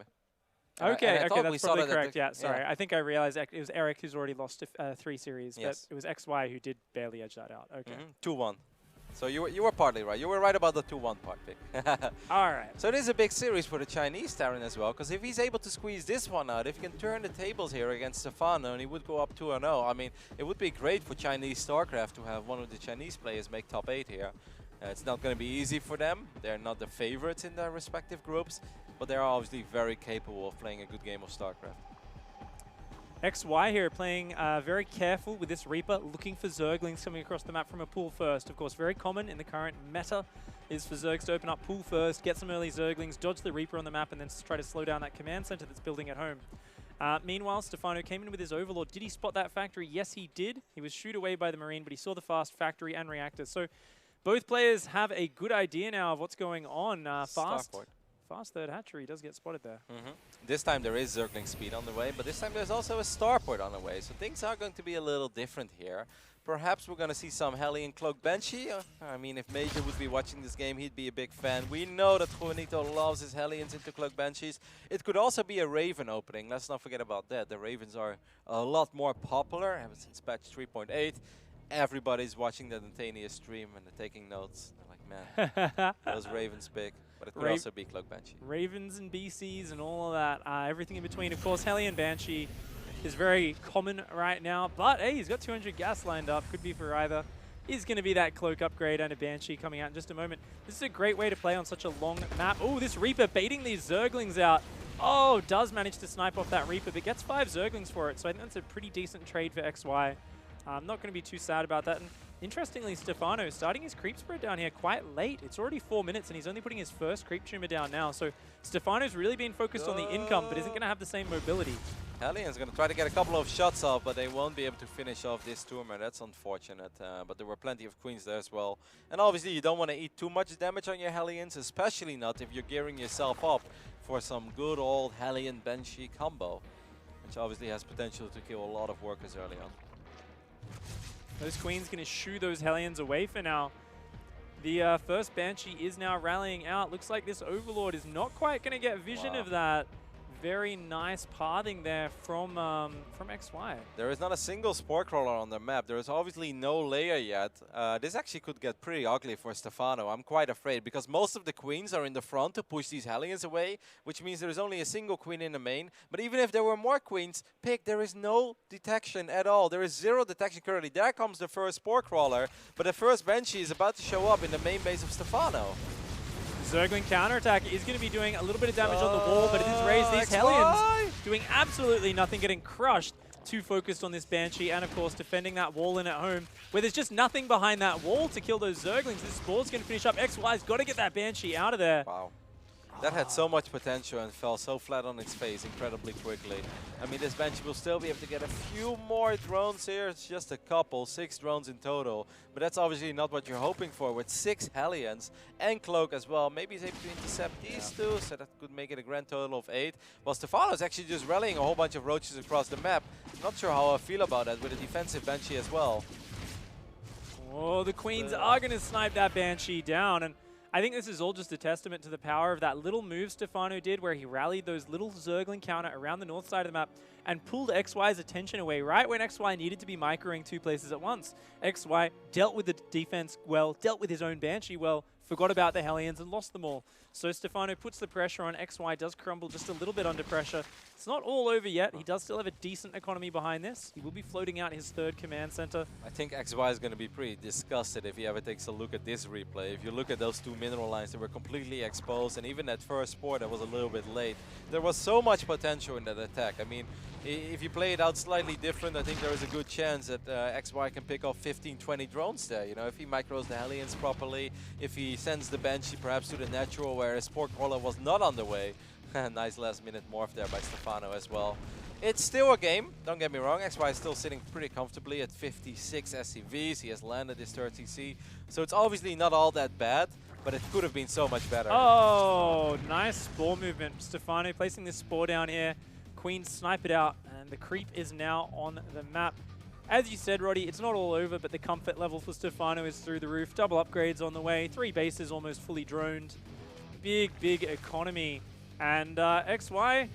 Okay, I okay, thought we that's saw probably that at correct. the- Yeah, sorry. I think I realized it was Eric who's already lost 3 series, Yes. but it was XY who did barely edge that out. Okay. 2-1. So you were partly right. You were right about the 2-1 part pick. All right. So it is a big series for the Chinese Terran as well, because if he's able to squeeze this one out, if he can turn the tables here against Stephano, and he would go up 2-0, I mean, it would be great for Chinese StarCraft to have one of the Chinese players make top 8 here. It's not going to be easy for them. They're not the favorites in their respective groups, but they're obviously very capable of playing a good game of StarCraft. XY here playing very careful with this Reaper, looking for Zerglings coming across the map from a pool first. Of course, very common in the current meta is for Zergs to open up pool first, get some early Zerglings, dodge the Reaper on the map, and then try to slow down that command center that's building at home. Meanwhile, Stephano came in with his Overlord. Did he spot that factory? Yes, he did. He was shooed away by the Marine, but he saw the fast factory and reactors. So both players have a good idea now of what's going on. Fast third hatchery does get spotted there. This time there is Zergling speed on the way, but this time there's also a starport on the way. So things are going to be a little different here. Perhaps we're going to see some Hellion Cloak Banshee. I mean, if Major would be watching this game, he'd be a big fan. We know that Juanito loves his Hellions into Cloak Banshees. It could also be a Raven opening. Let's not forget about that. The Ravens are a lot more popular ever since patch 3.8. Everybody's watching the Dantania stream and they're taking notes. They're like, man, those Ravens big. But it could also be Cloak Banshee. Ravens and BCs and all of that. Everything in between. Of course, Hellion Banshee is very common right now. But, hey, he's got 200 gas lined up. Could be for either. Is going to be that Cloak upgrade and a Banshee coming out in just a moment. This is a great way to play on such a long map. Oh, this Reaper baiting these Zerglings out. Oh, does manage to snipe off that Reaper, but gets 5 Zerglings for it. So I think that's a pretty decent trade for XY. I'm not going to be too sad about that. And interestingly, Stephano starting his creep spread down here quite late. It's already 4 minutes, and he's only putting his first creep tumor down now. So Stephano's really been focused on the income, but isn't going to have the same mobility. Hellion's going to try to get a couple of shots off, but they won't be able to finish off this tumor. That's unfortunate, but there were plenty of queens there as well. And obviously, you don't want to eat too much damage on your Hellions, especially not if you're gearing yourself up for some good old Hellion Banshee combo, which obviously has potential to kill a lot of workers early on. Those queens going to shoo those Hellions away for now. The first Banshee is now rallying out. Looks like this Overlord is not quite going to get vision of that. Very nice pathing there from XY. There is not a single Spore Crawler on the map. There is obviously no layer yet. This actually could get pretty ugly for Stephano. I'm quite afraid because most of the queens are in the front to push these Hellions away, which means there is only a single queen in the main. But even if there were more queens, there is no detection at all. There is 0 detection currently. There comes the first Spore Crawler, but the first Banshee is about to show up in the main base of Stephano. Zergling counterattack is going to be doing a little bit of damage on the wall, but it is raised. These Hellions doing absolutely nothing, getting crushed. Too focused on this Banshee, and of course defending that wall in at home, where there's just nothing behind that wall to kill those Zerglings. This Spore's going to finish up. XY's got to get that Banshee out of there. Wow. That had so much potential and fell so flat on its face incredibly quickly. I mean, this Banshee will still be able to get a few more drones here. It's just a couple, 6 drones in total. But that's obviously not what you're hoping for with 6 Hellions and Cloak as well. Maybe he's able to intercept these 2, so that could make it a grand total of 8. While Stephano is actually just rallying a whole bunch of roaches across the map. Not sure how I feel about that with a defensive Banshee as well. Oh, the Queens are going to snipe that Banshee down. And I think this is all just a testament to the power of that little move Stephano did where he rallied those little Zergling counter around the north side of the map and pulled XY's attention away right when XY needed to be microing 2 places at once. XY dealt with the defense well, dealt with his own Banshee well, forgot about the Hellions and lost them all. So Stephano puts the pressure on. XY does crumble just a little bit under pressure. It's not all over yet. He does still have a decent economy behind this. He will be floating out his 3rd command center. I think XY is going to be pretty disgusted if he ever takes a look at this replay. If you look at those 2 mineral lines, they were completely exposed, and even that first Spore that was a little bit late. There was so much potential in that attack. I mean, if you play it out slightly different, I think there is a good chance that XY can pick off 15, 20 drones there. You know, if he micros the Hellions properly, if he sends the Banshee perhaps to the natural where his Spore Crawler was not on the way. Nice last minute morph there by Stephano as well. It's still a game, don't get me wrong. XY is still sitting pretty comfortably at 56 SCVs. He has landed his 3rd CC. So it's obviously not all that bad, but it could have been so much better. Oh, nice Spore movement. Stephano placing this Spore down here. Queens snipe it out, and the creep is now on the map. As you said, Roddy, it's not all over, but the comfort level for Stephano is through the roof. Double upgrades on the way. 3 bases almost fully droned. big economy. And XY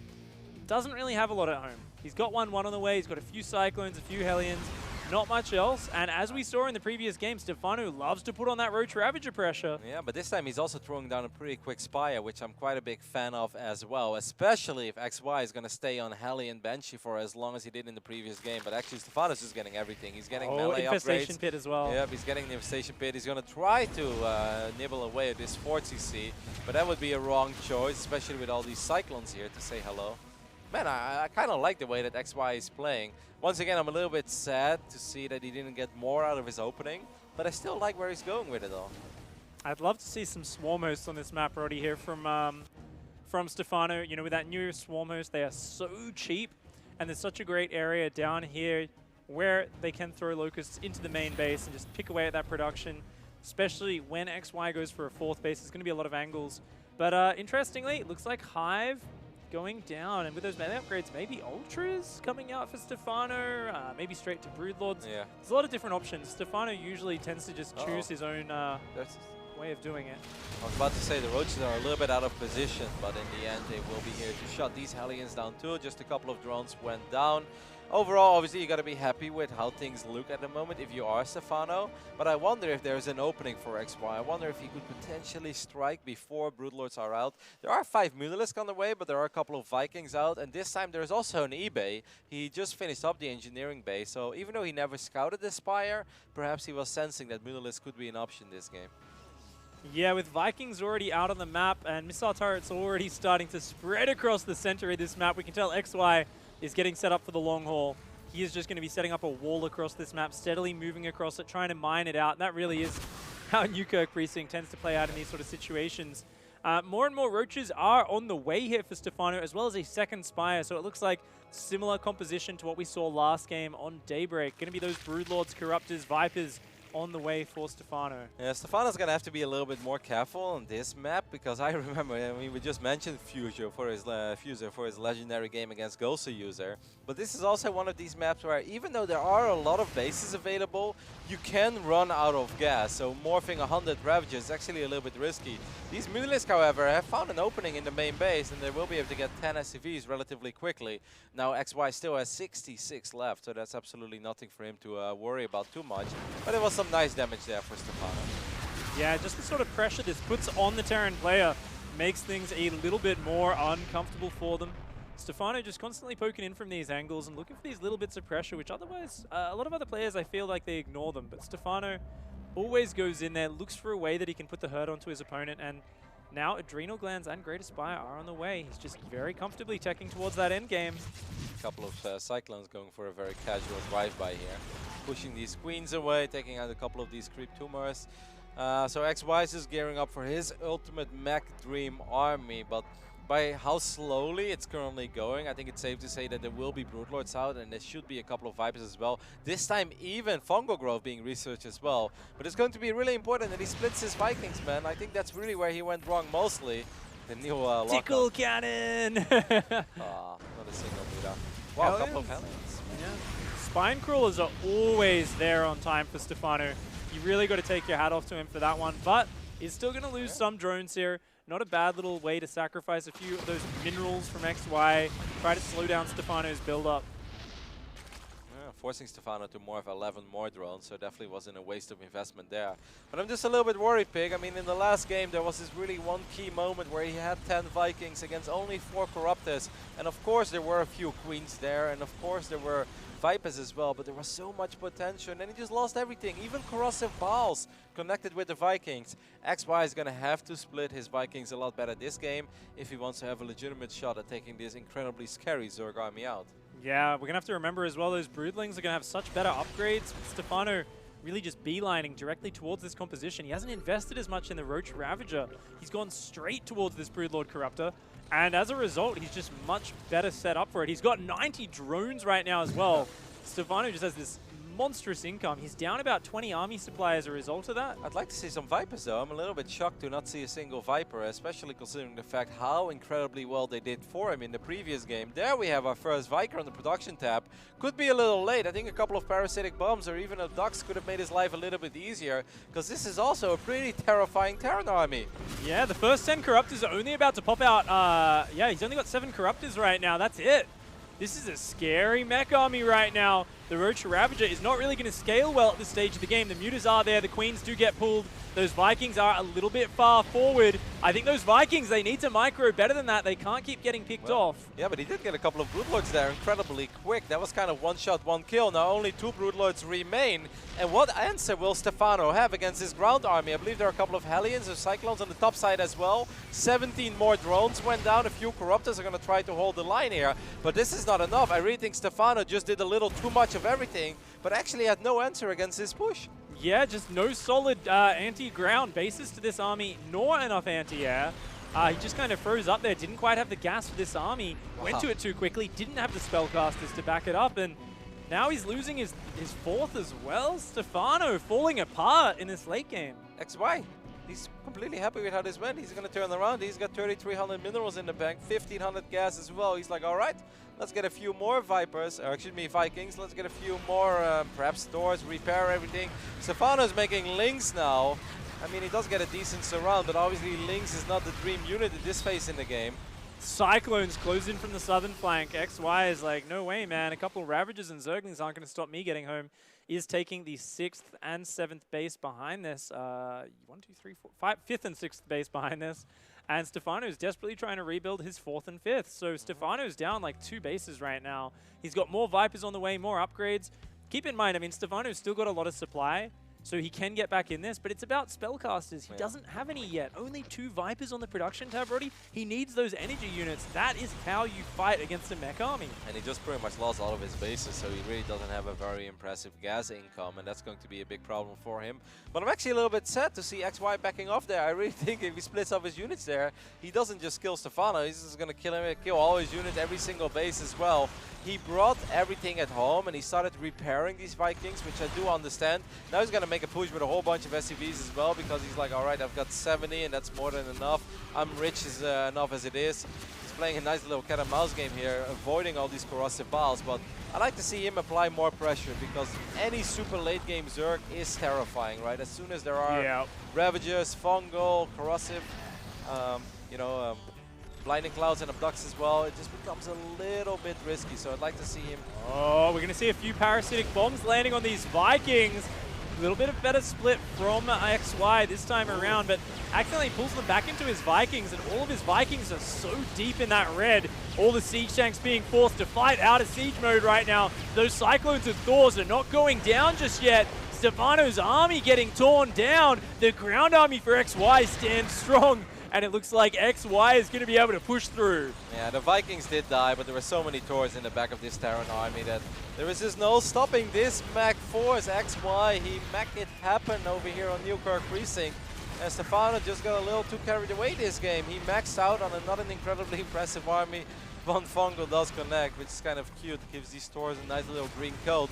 doesn't really have a lot at home. He's got 1-1 on the way, he's got a few Cyclones, a few Hellions, not much else. And as we saw in the previous game, Stephano loves to put on that Roach Ravager pressure. Yeah, but this time he's also throwing down a pretty quick Spire, which I'm quite a big fan of as well, especially if XY is going to stay on Hellion Banshee for as long as he did in the previous game. But actually Stephano's just getting everything. He's getting melee Infestation upgrades. Pit as well. Yep, he's getting the Infestation Pit. He's going to try to nibble away at this Forts CC, but that would be a wrong choice, especially with all these Cyclones here to say hello. Man, I kind of like the way that XY is playing. Once again, I'm a little bit sad to see that he didn't get more out of his opening, but I still like where he's going with it all. I'd love to see some Swarm Hosts on this map already here from Stephano. You know, with that new Swarm Host, they are so cheap, and there's such a great area down here where they can throw Locusts into the main base and just pick away at that production, especially when XY goes for a 4th base. There's going to be a lot of angles. But interestingly, it looks like Hive going down, and with those melee upgrades, maybe Ultras coming out for Stephano, maybe straight to Broodlords. Yeah. There's a lot of different options. Stephano usually tends to just choose his own way of doing it. I was about to say the Roaches are a little bit out of position, but in the end they will be here to shut these Hellions down too. Just a couple of drones went down. Overall, obviously, you got to be happy with how things look at the moment if you are Stephano. But I wonder if there's an opening for XY. I wonder if he could potentially strike before Broodlords are out. There are 5 Mutalisks on the way, but there are a couple of Vikings out. And this time there's also an eBay. He just finished up the engineering bay. So even though he never scouted the Spire, perhaps he was sensing that Mutalisk could be an option this game. Yeah, with Vikings already out on the map and missile turrets already starting to spread across the center of this map, we can tell XY is getting set up for the long haul. He is just going to be setting up a wall across this map, steadily moving across it, trying to mine it out. And that really is how Newkirk Precinct tends to play out in these sort of situations. More and more Roaches are on the way here for Stephano, as well as a 2nd Spire. So it looks like similar composition to what we saw last game on Daybreak. Going to be those Broodlords, Corruptors, Vipers on the way for Stephano. Yeah, Stephano's going to have to be a little bit more careful on this map, because I remember, I mean, we just mentioned Fuser for his legendary game against Gosu User, but this is also one of these maps where even though there are a lot of bases available, you can run out of gas, so morphing 100 Ravagers is actually a little bit risky. These Mutalisks, however, have found an opening in the main base, and they will be able to get 10 SCVs relatively quickly. Now XY still has 66 left, so that's absolutely nothing for him to worry about too much, but it was some nice damage there for Stephano. Yeah, just the sort of pressure this puts on the Terran player makes things a little bit more uncomfortable for them. Stephano just constantly poking in from these angles and looking for these little bits of pressure, which otherwise, a lot of other players, I feel like they ignore them. But Stephano always goes in there, looks for a way that he can put the hurt onto his opponent, and now Adrenal Glands and Great Aspire are on the way. He's just very comfortably teching towards that end game. A couple of Cyclones going for a very casual drive-by here. Pushing these Queens away, taking out a couple of these Creep Tumors. So XY is just gearing up for his ultimate Mech Dream army, but by how slowly it's currently going, I think it's safe to say that there will be Broodlords out, and there should be a couple of Vipers as well. This time even Fungal Growth being researched as well. But it's going to be really important that he splits his Vikings, man. I think that's really where he went wrong mostly. The new Tickle Cannon! Not a single meter. Wow, a couple of Hellions. Yeah. Spine Crawlers are always there on time for Stephano. You really got to take your hat off to him for that one, but he's still going to lose some drones here. Not a bad little way to sacrifice a few of those minerals from XY. Try to slow down Stephano's build-up. Yeah, forcing Stephano to morph 11 more drones, so definitely wasn't a waste of investment there. But I'm just a little bit worried, Pig. I mean, in the last game, there was this really one key moment where he had 10 Vikings against only 4 Corruptors. And of course, there were a few Queens there, and of course, there were Vipers as well, but there was so much potential, and then he just lost everything. Even Corrosive Balls connected with the Vikings. XY is going to have to split his Vikings a lot better this game if he wants to have a legitimate shot at taking this incredibly scary Zerg army out. Yeah, we're going to have to remember as well, those Broodlings are going to have such better upgrades. Stephano really just beelining directly towards this composition. He hasn't invested as much in the Roach Ravager. He's gone straight towards this Broodlord Corruptor. And as a result, he's just much better set up for it. He's got 90 drones right now as well. Stephano just has this monstrous income. He's down about 20 army supply as a result of that. I'd like to see some Vipers though. I'm a little bit shocked to not see a single Viper, especially considering the fact how incredibly well they did for him in the previous game. There we have our first Viper on the production tab. Could be a little late. I think a couple of parasitic bombs or even a Dux could have made his life a little bit easier, because this is also a pretty terrifying Terran army. Yeah, the first 10 Corruptors are only about to pop out. Yeah, he's only got 7 Corruptors right now. That's it. This is a scary mech army right now. The Roach Ravager is not really going to scale well at this stage of the game. The Mutas are there. The Queens do get pulled. Those Vikings are a little bit far forward. I think those Vikings, they need to micro better than that. They can't keep getting picked off. Yeah, but he did get a couple of Broodlords there incredibly quick. That was kind of one shot, one kill. Now only 2 Broodlords remain. And what answer will Stephano have against his ground army? I believe there are a couple of Hellions or Cyclones on the top side as well. 17 more drones went down. A few Corruptors are going to try to hold the line here. But this is not enough. I really think Stephano just did a little too much of everything, but actually had no answer against this push. Yeah, just no solid anti-ground bases to this army, nor enough anti-air. He just kind of froze up there, didn't quite have the gas for this army, went to it too quickly, didn't have the spellcasters to back it up, and now he's losing his fourth as well. Stephano falling apart in this late game. XY, he's completely happy with how this went. He's going to turn around. He's got 3,300 minerals in the bank, 1,500 gas as well. He's like, all right, let's get a few more Vipers, or excuse me, Vikings. Let's get a few more, perhaps stores, repair everything. Stephano's making Lynx now. I mean, he does get a decent surround, but obviously Lynx is not the dream unit at this phase in the game. Cyclones close in from the southern flank. XY is like, no way, man. A couple of Ravagers and Zerglings aren't going to stop me getting home. Is taking the 6th and 7th base behind this. 1, 2, 3, 4, 5, 5th and 6th base behind this. And Stephano's desperately trying to rebuild his 4th and 5th. So Stephano's down like 2 bases right now. He's got more Vipers on the way, more upgrades. Keep in mind, I mean, Stephano's still got a lot of supply, so he can get back in this, but it's about spellcasters. He doesn't have any yet. Only 2 Vipers on the production tab already. He needs those energy units. That is how you fight against a mech army. And he just pretty much lost all of his bases, so he really doesn't have a very impressive gas income, and that's going to be a big problem for him. But I'm actually a little bit sad to see XY backing off there. I really think if he splits up his units there, he doesn't just kill Stephano, he's just going to kill him, kill all his units, every single base as well. He brought everything at home and he started repairing these Vikings, which I do understand. Now he's going to make a push with a whole bunch of SCVs as well, because he's like, all right, I've got 70 and that's more than enough. I'm rich enough as it is. He's playing a nice little cat and mouse game here, avoiding all these corrosive balls, but I like to see him apply more pressure, because any super late game Zerg is terrifying, right? As soon as there are Ravagers, Fungal, corrosive, Blinding Clouds and Abducts as well, it just becomes a little bit risky, so I'd like to see him. Oh, we're going to see a few parasitic bombs landing on these Vikings. A little bit of better split from XY this time around, but accidentally pulls them back into his Vikings, and all of his Vikings are so deep in that red. All the siege tanks being forced to fight out of siege mode right now. Those Cyclones and Thors are not going down just yet. Stephano's army getting torn down. The ground army for XY stands strong, and it looks like XY is going to be able to push through. Yeah, the Vikings did die, but there were so many Tors in the back of this Terran army that there was just no stopping this Mech Force. XY, he mech it happen over here on Newkirk Precinct. And Stephano just got a little too carried away this game. He maxed out on not an incredibly impressive army. Von Fungal does connect, which is kind of cute. Gives these Tors a nice little green coat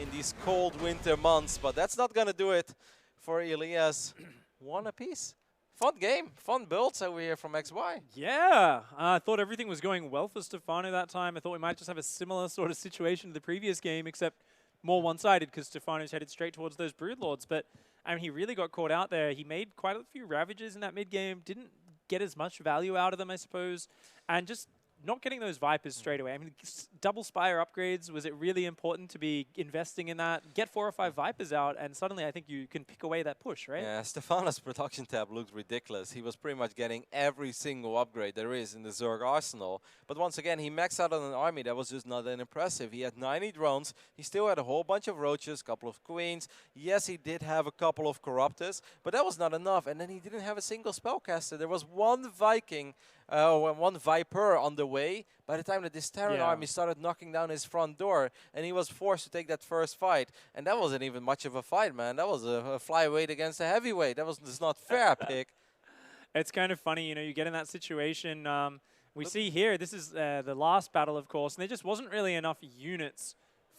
in these cold winter months. But that's not going to do it for Elias. 1 apiece. Fun game, fun builds over here from XY. Yeah, I thought everything was going well for Stephano that time. I thought we might just have a similar sort of situation to the previous game, except more one-sided, because Stephano's headed straight towards those Broodlords. But I mean, he really got caught out there. He made quite a few Ravagers in that mid-game, didn't get as much value out of them, I suppose, and just not getting those Vipers straight away. I mean, double Spire upgrades, was it really important to be investing in that? Get 4 or 5 Vipers out, and suddenly I think you can pick away that push, right? Yeah, Stephano's production tab looked ridiculous. He was pretty much getting every single upgrade there is in the Zerg arsenal. But once again, he maxed out on an army that was just not that impressive. He had 90 drones. He still had a whole bunch of Roaches, a couple of Queens. Yes, he did have a couple of Corruptors, but that was not enough. And then he didn't have a single spellcaster. There was one Viking, one Viper on the way by the time that this Terran army started knocking down his front door, and he was forced to take that first fight. And that wasn't even much of a fight, man. That was a flyweight against a heavyweight. That was just not fair, pick. It's kind of funny, you know, you get in that situation. We see here, this is the last battle, of course, and there just wasn't really enough units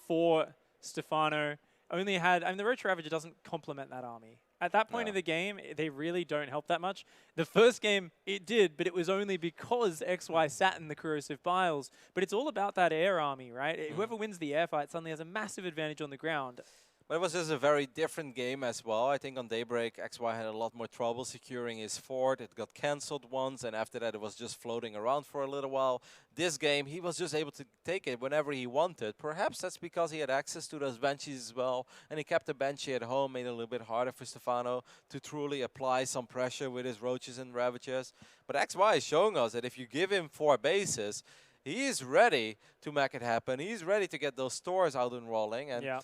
for Stephano. only had, I mean, the Roach Ravager doesn't complement that army. At that point in the game, they really don't help that much. The first game, it did, but it was only because XY sat in the Corrosive Piles. But it's all about that air army, right? Whoever wins the air fight suddenly has a massive advantage on the ground. But it was just a very different game as well. I think on Daybreak, XY had a lot more trouble securing his fort. It got cancelled once, and after that it was just floating around for a little while. This game, he was just able to take it whenever he wanted. Perhaps that's because he had access to those Banshees as well, and he kept the Banshee at home, made it a little bit harder for Stephano to truly apply some pressure with his Roaches and Ravagers. But XY is showing us that if you give him 4 bases, he is ready to make it happen. He's ready to get those stores out and rolling. And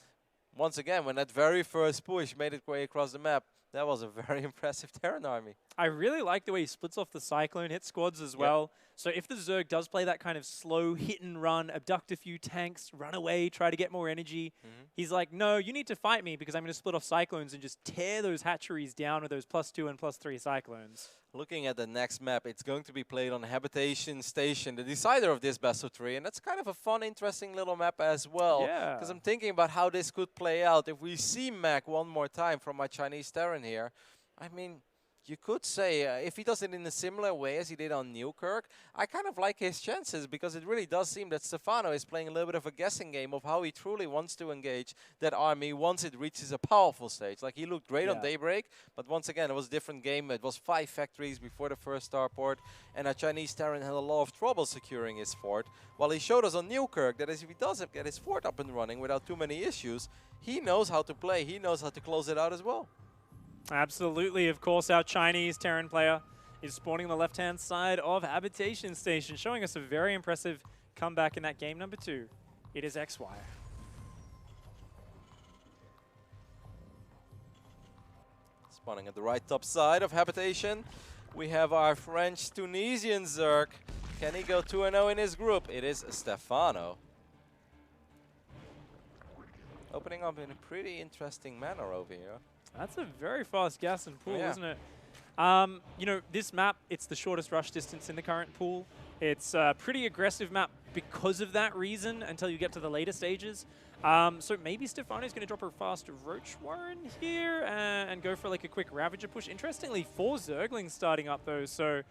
once again, when that very first push made its way across the map, that was a very impressive Terran army. I really like the way he splits off the Cyclone, hit squads as well. So if the Zerg does play that kind of slow hit and run, abduct a few tanks, run away, try to get more energy, he's like, no, you need to fight me because I'm going to split off Cyclones and just tear those hatcheries down with those +2 and +3 Cyclones. Looking at the next map, it's going to be played on Habitation Station, the decider of this best of 3, and that's kind of a fun, interesting little map as well. Yeah. Because I'm thinking about how this could play out. If we see Mac one more time from my Chinese Terran here, I mean, you could say, if he does it in a similar way as he did on Newkirk, I kind of like his chances because it really does seem that Stephano is playing a little bit of a guessing game of how he truly wants to engage that army once it reaches a powerful stage. Like, he looked great on Daybreak, but once again, it was a different game. It was 5 factories before the first starport, and our Chinese Terran had a lot of trouble securing his fort. While he showed us on Newkirk that if he does get his fort up and running without too many issues, he knows how to play. He knows how to close it out as well. Absolutely. Of course, our Chinese Terran player is spawning on the left-hand side of Habitation Station, showing us a very impressive comeback in that game number 2. It is XY. Spawning at the right top side of Habitation, we have our French-Tunisian Zerg. Can he go 2-0 in his group? It is Stephano. Opening up in a pretty interesting manner over here. That's a very fast gas and pool, isn't it? You know, this map, it's the shortest rush distance in the current pool. It's a pretty aggressive map because of that reason until you get to the later stages. So maybe Stephano's going to drop her fast Roach Warren here and go for like a quick Ravager push. Interestingly, 4 Zerglings starting up though, so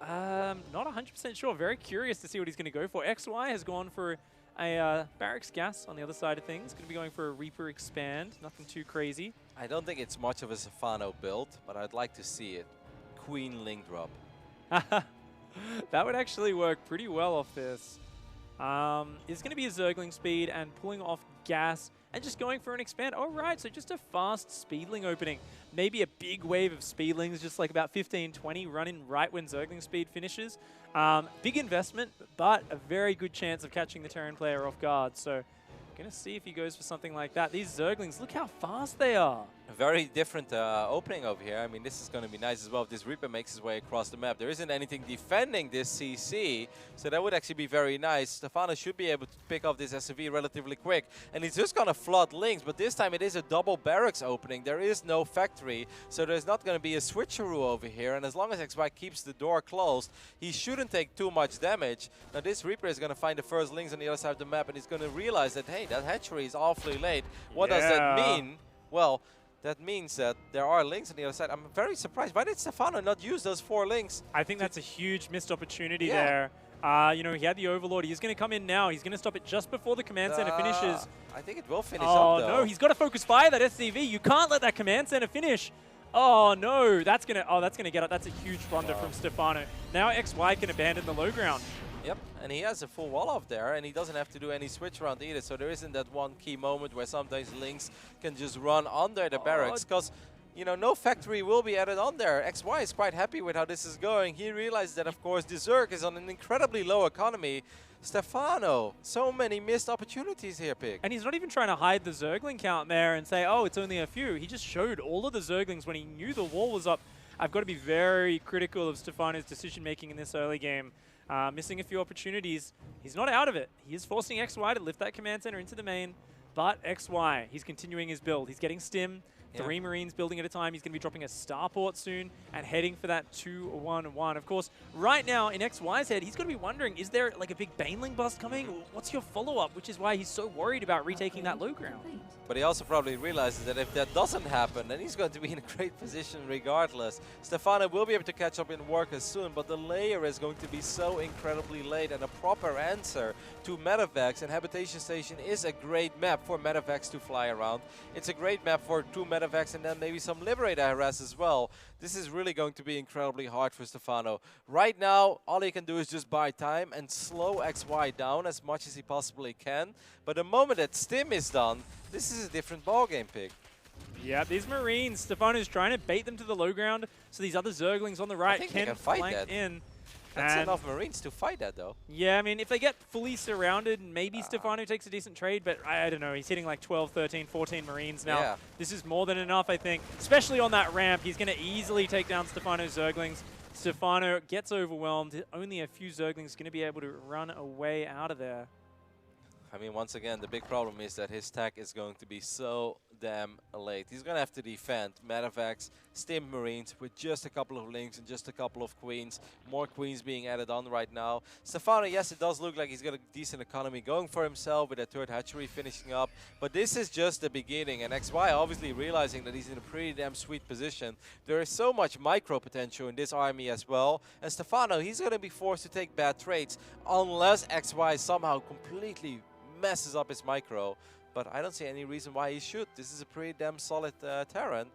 not 100% sure. Very curious to see what he's going to go for. XY has gone for a Barracks Gas on the other side of things. Going to be going for a Reaper Expand. Nothing too crazy. I don't think it's much of a Stephano build, but I'd like to see it. Queen Link Drop. That would actually work pretty well off this. It's going to be a Zergling speed and pulling off gas and just going for an expand. All right, so just a fast Speedling opening. Maybe a big wave of Speedlings, just like about 15, 20, running right when Zergling speed finishes. Big investment, but a very good chance of catching the Terran player off guard. So going to see if he goes for something like that. These Zerglings, look how fast they are. A very different opening over here. I mean, this is going to be nice as well if this Reaper makes his way across the map. There isn't anything defending this CC, so that would actually be very nice. Stephano should be able to pick up this SCV relatively quick. And he's just going to flood links, but this time it is a double barracks opening. There is no factory, so there's not going to be a switcheroo over here. And as long as XY keeps the door closed, he shouldn't take too much damage. Now, this Reaper is going to find the first links on the other side of the map, and he's going to realize that, hey, that hatchery is awfully late. What does that mean? Well, that means that there are links on the other side. I'm very surprised. Why did Stephano not use those 4 links? I think that's a huge missed opportunity there. You know, he had the Overlord. He's going to come in now. He's going to stop it just before the command center finishes. I think it will finish up, though. Oh, no. He's got to focus fire that SCV. You can't let that command center finish. Oh, no. That's going to get up. That's a huge blunder from Stephano. Now XY can abandon the low ground. Yep, and he has a full wall off there, and he doesn't have to do any switch around either, so there isn't that one key moment where sometimes links can just run under the barracks, because, you know, no factory will be added on there. XY is quite happy with how this is going. He realized that, of course, the Zerg is on an incredibly low economy. Stephano, so many missed opportunities here, Pig. And he's not even trying to hide the Zergling count there and say, oh, it's only a few. He just showed all of the Zerglings when he knew the wall was up. I've got to be very critical of Stephano's decision-making in this early game. Missing a few opportunities. He's not out of it. He is forcing XY to lift that command center into the main, but XY, he's continuing his build. He's getting stim, 3 Marines building at a time. He's going to be dropping a starport soon and heading for that 2-1-1. Of course, right now in XY's head, he's going to be wondering, is there like a big Baneling bust coming? What's your follow-up? Which is why he's so worried about retaking that low ground. But he also probably realizes that if that doesn't happen, then he's going to be in a great position regardless. Stephano will be able to catch up in workers soon, but the layer is going to be so incredibly late, and a proper answer to Medevacs, and Habitation Station is a great map for Medevacs to fly around. It's a great map for 2 Medevacs and then maybe some Liberator harass as well. This is really going to be incredibly hard for Stephano. Right now, all he can do is just buy time and slow XY down as much as he possibly can. But the moment that Stim is done, this is a different ballgame, Pig. Yeah, these Marines, Stephano's trying to bait them to the low ground so these other Zerglings on the right can flank in. That's enough Marines to fight that, though. Yeah, I mean, if they get fully surrounded, maybe Stephano takes a decent trade, but I don't know. He's hitting like 12, 13, 14 Marines now. Yeah. This is more than enough, I think. Especially on that ramp, he's going to easily take down Stephano's Zerglings. Stephano gets overwhelmed. Only a few Zerglings going to be able to run away out of there. I mean, once again, the big problem is that his tech is going to be so damn late. He's going to have to defend Medevacs, Stim Marines with just a couple of links and just a couple of queens. More queens being added on right now. Stephano, yes, it does look like he's got a decent economy going for himself with a 3rd hatchery finishing up. But this is just the beginning. And XY obviously realizing that he's in a pretty damn sweet position. There is so much micro potential in this army as well. And Stephano, he's going to be forced to take bad trades unless XY somehow completely messes up his micro, but I don't see any reason why he should. This is a pretty damn solid Terran,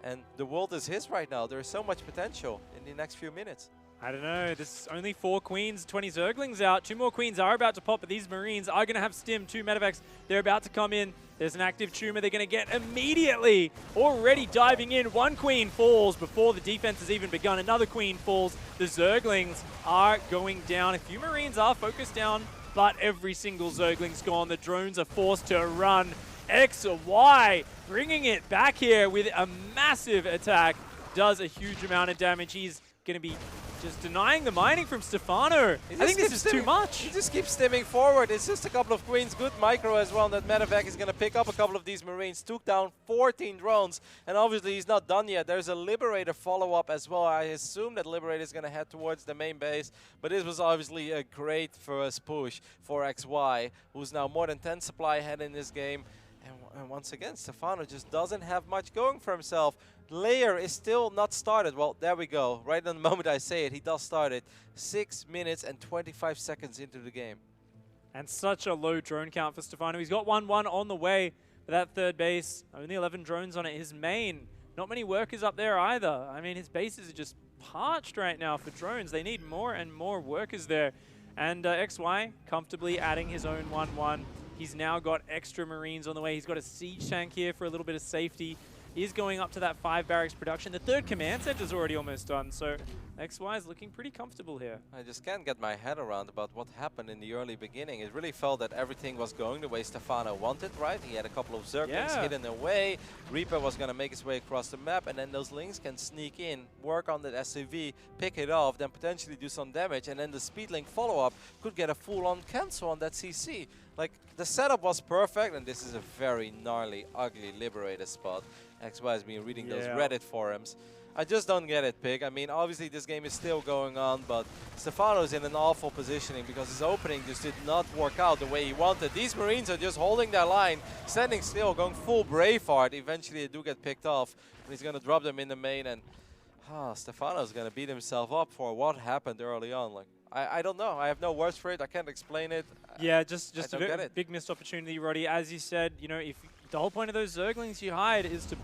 and the world is his right now. There is so much potential in the next few minutes. I don't know. There's only 4 queens, 20 Zerglings out. 2 more queens are about to pop, but these Marines are going to have Stim. 2 Medevacs, they're about to come in. There's an active tumor they're going to get immediately. Already diving in. 1 queen falls before the defense has even begun. Another queen falls. The Zerglings are going down. A few Marines are focused down, but every single Zergling's gone. The drones are forced to run. XY bringing it back here with a massive attack. Does a huge amount of damage. He's going to be just denying the mining from Stephano. I think this is too much. He just keeps stimming forward. It's just a couple of queens. Good micro as well. And that Medevac is going to pick up a couple of these Marines. Took down 14 drones. And obviously he's not done yet. There's a Liberator follow-up as well. I assume that Liberator is going to head towards the main base. But this was obviously a great first push for XY, who's now more than 10 supply ahead in this game. And once again, Stephano just doesn't have much going for himself. Layer is still not started. Well, there we go. Right on the moment I say it, he does start it. 6 minutes and 25 seconds into the game. And such a low drone count for Stephano. He's got 1-1 on the way for that 3rd base. Only 11 drones on it. His main, not many workers up there either. I mean, his bases are just parched right now for drones. They need more and more workers there. And XY comfortably adding his own 1-1. He's now got extra Marines on the way. He's got a siege tank here for a little bit of safety. He's going up to that 5 barracks production. The 3rd command center is already almost done, so XY is looking pretty comfortable here. I just can't get my head around about what happened in the early beginning. It really felt that everything was going the way Stephano wanted, right? He had a couple of Zerglings hidden away. Reaper was going to make his way across the map, and then those links can sneak in, work on that SCV, pick it off, then potentially do some damage, and then the speedlink follow-up could get a full-on cancel on that CC. Like, the setup was perfect, and this is a very gnarly, ugly Liberator spot. XY has been reading those Reddit forums. I just don't get it, Pig. I mean, obviously this game is still going on, but Stephano's in an awful positioning because his opening just did not work out the way he wanted. These Marines are just holding their line, standing still, going full Braveheart. Eventually they do get picked off, and he's going to drop them in the main, and Stephano's going to beat himself up for what happened early on. Like, I don't know. I have no words for it. I can't explain it. Yeah, just a big missed opportunity, Roddy. As you said, you know, if the whole point of those Zerglings you hired is to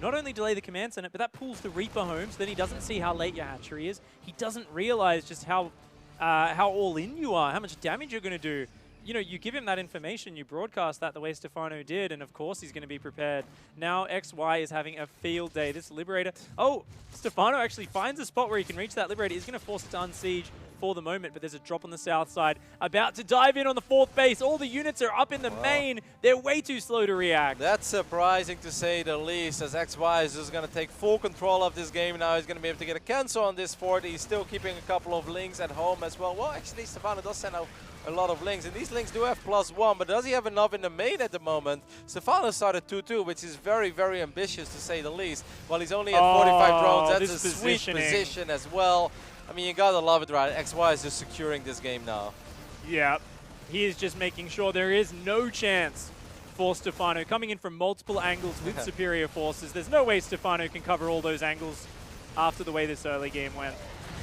not only delay the command center, but that pulls the Reaper home, so then he doesn't see how late your hatchery is. He doesn't realize just how all in you are, how much damage you're going to do. You know, you give him that information, you broadcast that the way Stephano did, and of course he's going to be prepared. Now XY is having a field day. This Liberator, oh, Stephano actually finds a spot where he can reach that Liberator. He's going to force it to unsiege. for the moment, but there's a drop on the south side. About to dive in on the 4th base. All the units are up in the main. They're way too slow to react. That's surprising to say the least, as XY is just going to take full control of this game now. He's going to be able to get a cancel on this fort. He's still keeping a couple of lings at home as well. Well, actually, Stephano does send out a lot of lings, and these lings do have +1, but does he have enough in the main at the moment? Stephano started 2-2, which is very, very ambitious to say the least. While he's only at 45 drones, that's a sweet position as well. I mean, you gotta love it, right? XY is just securing this game now. Yeah, he is just making sure there is no chance for Stephano. Coming in from multiple angles with superior forces. There's no way Stephano can cover all those angles after the way this early game went.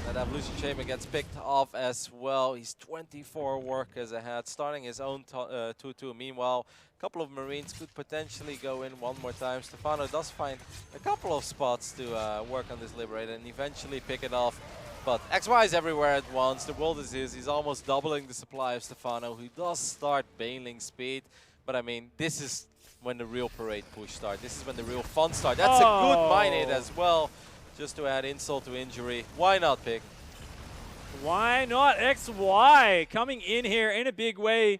That evolution chamber gets picked off as well. He's 24 workers ahead, starting his own 2-2. Meanwhile, a couple of Marines could potentially go in one more time. Stephano does find a couple of spots to work on this Liberator and eventually pick it off. But XY is everywhere at once. The world is his. He's almost doubling the supply of Stephano, who does start bailing speed. But I mean, this is when the real parade push starts. This is when the real fun starts. That's a good mine hit as well. Just to add insult to injury. Why not, Pig? Why not? XY coming in here in a big way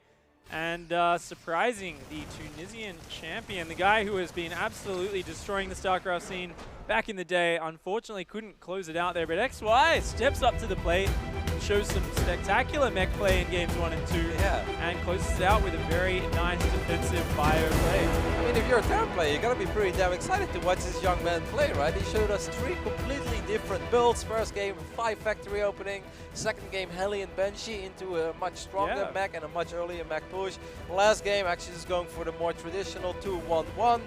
and surprising the Tunisian champion, the guy who has been absolutely destroying the StarCraft scene back in the day. Unfortunately, couldn't close it out there, but XY steps up to the plate and shows some spectacular mech play in games 1 and 2, and closes it out with a very nice defensive bio play. I mean, if you're a Terran player, you gotta be pretty damn excited to watch this young man play, right? He showed us 3 completely different builds. First game, 5 factory opening. Second game, Heli and Banshee into a much stronger mech and a much earlier mech push. Last game, actually just going for the more traditional 2-1-1.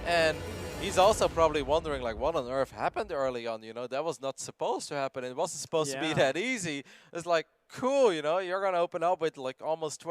And he's also probably wondering, like, what on earth happened early on, you know? That was not supposed to happen. It wasn't supposed to be that easy. It's like, cool, you know, you're gonna open up with like almost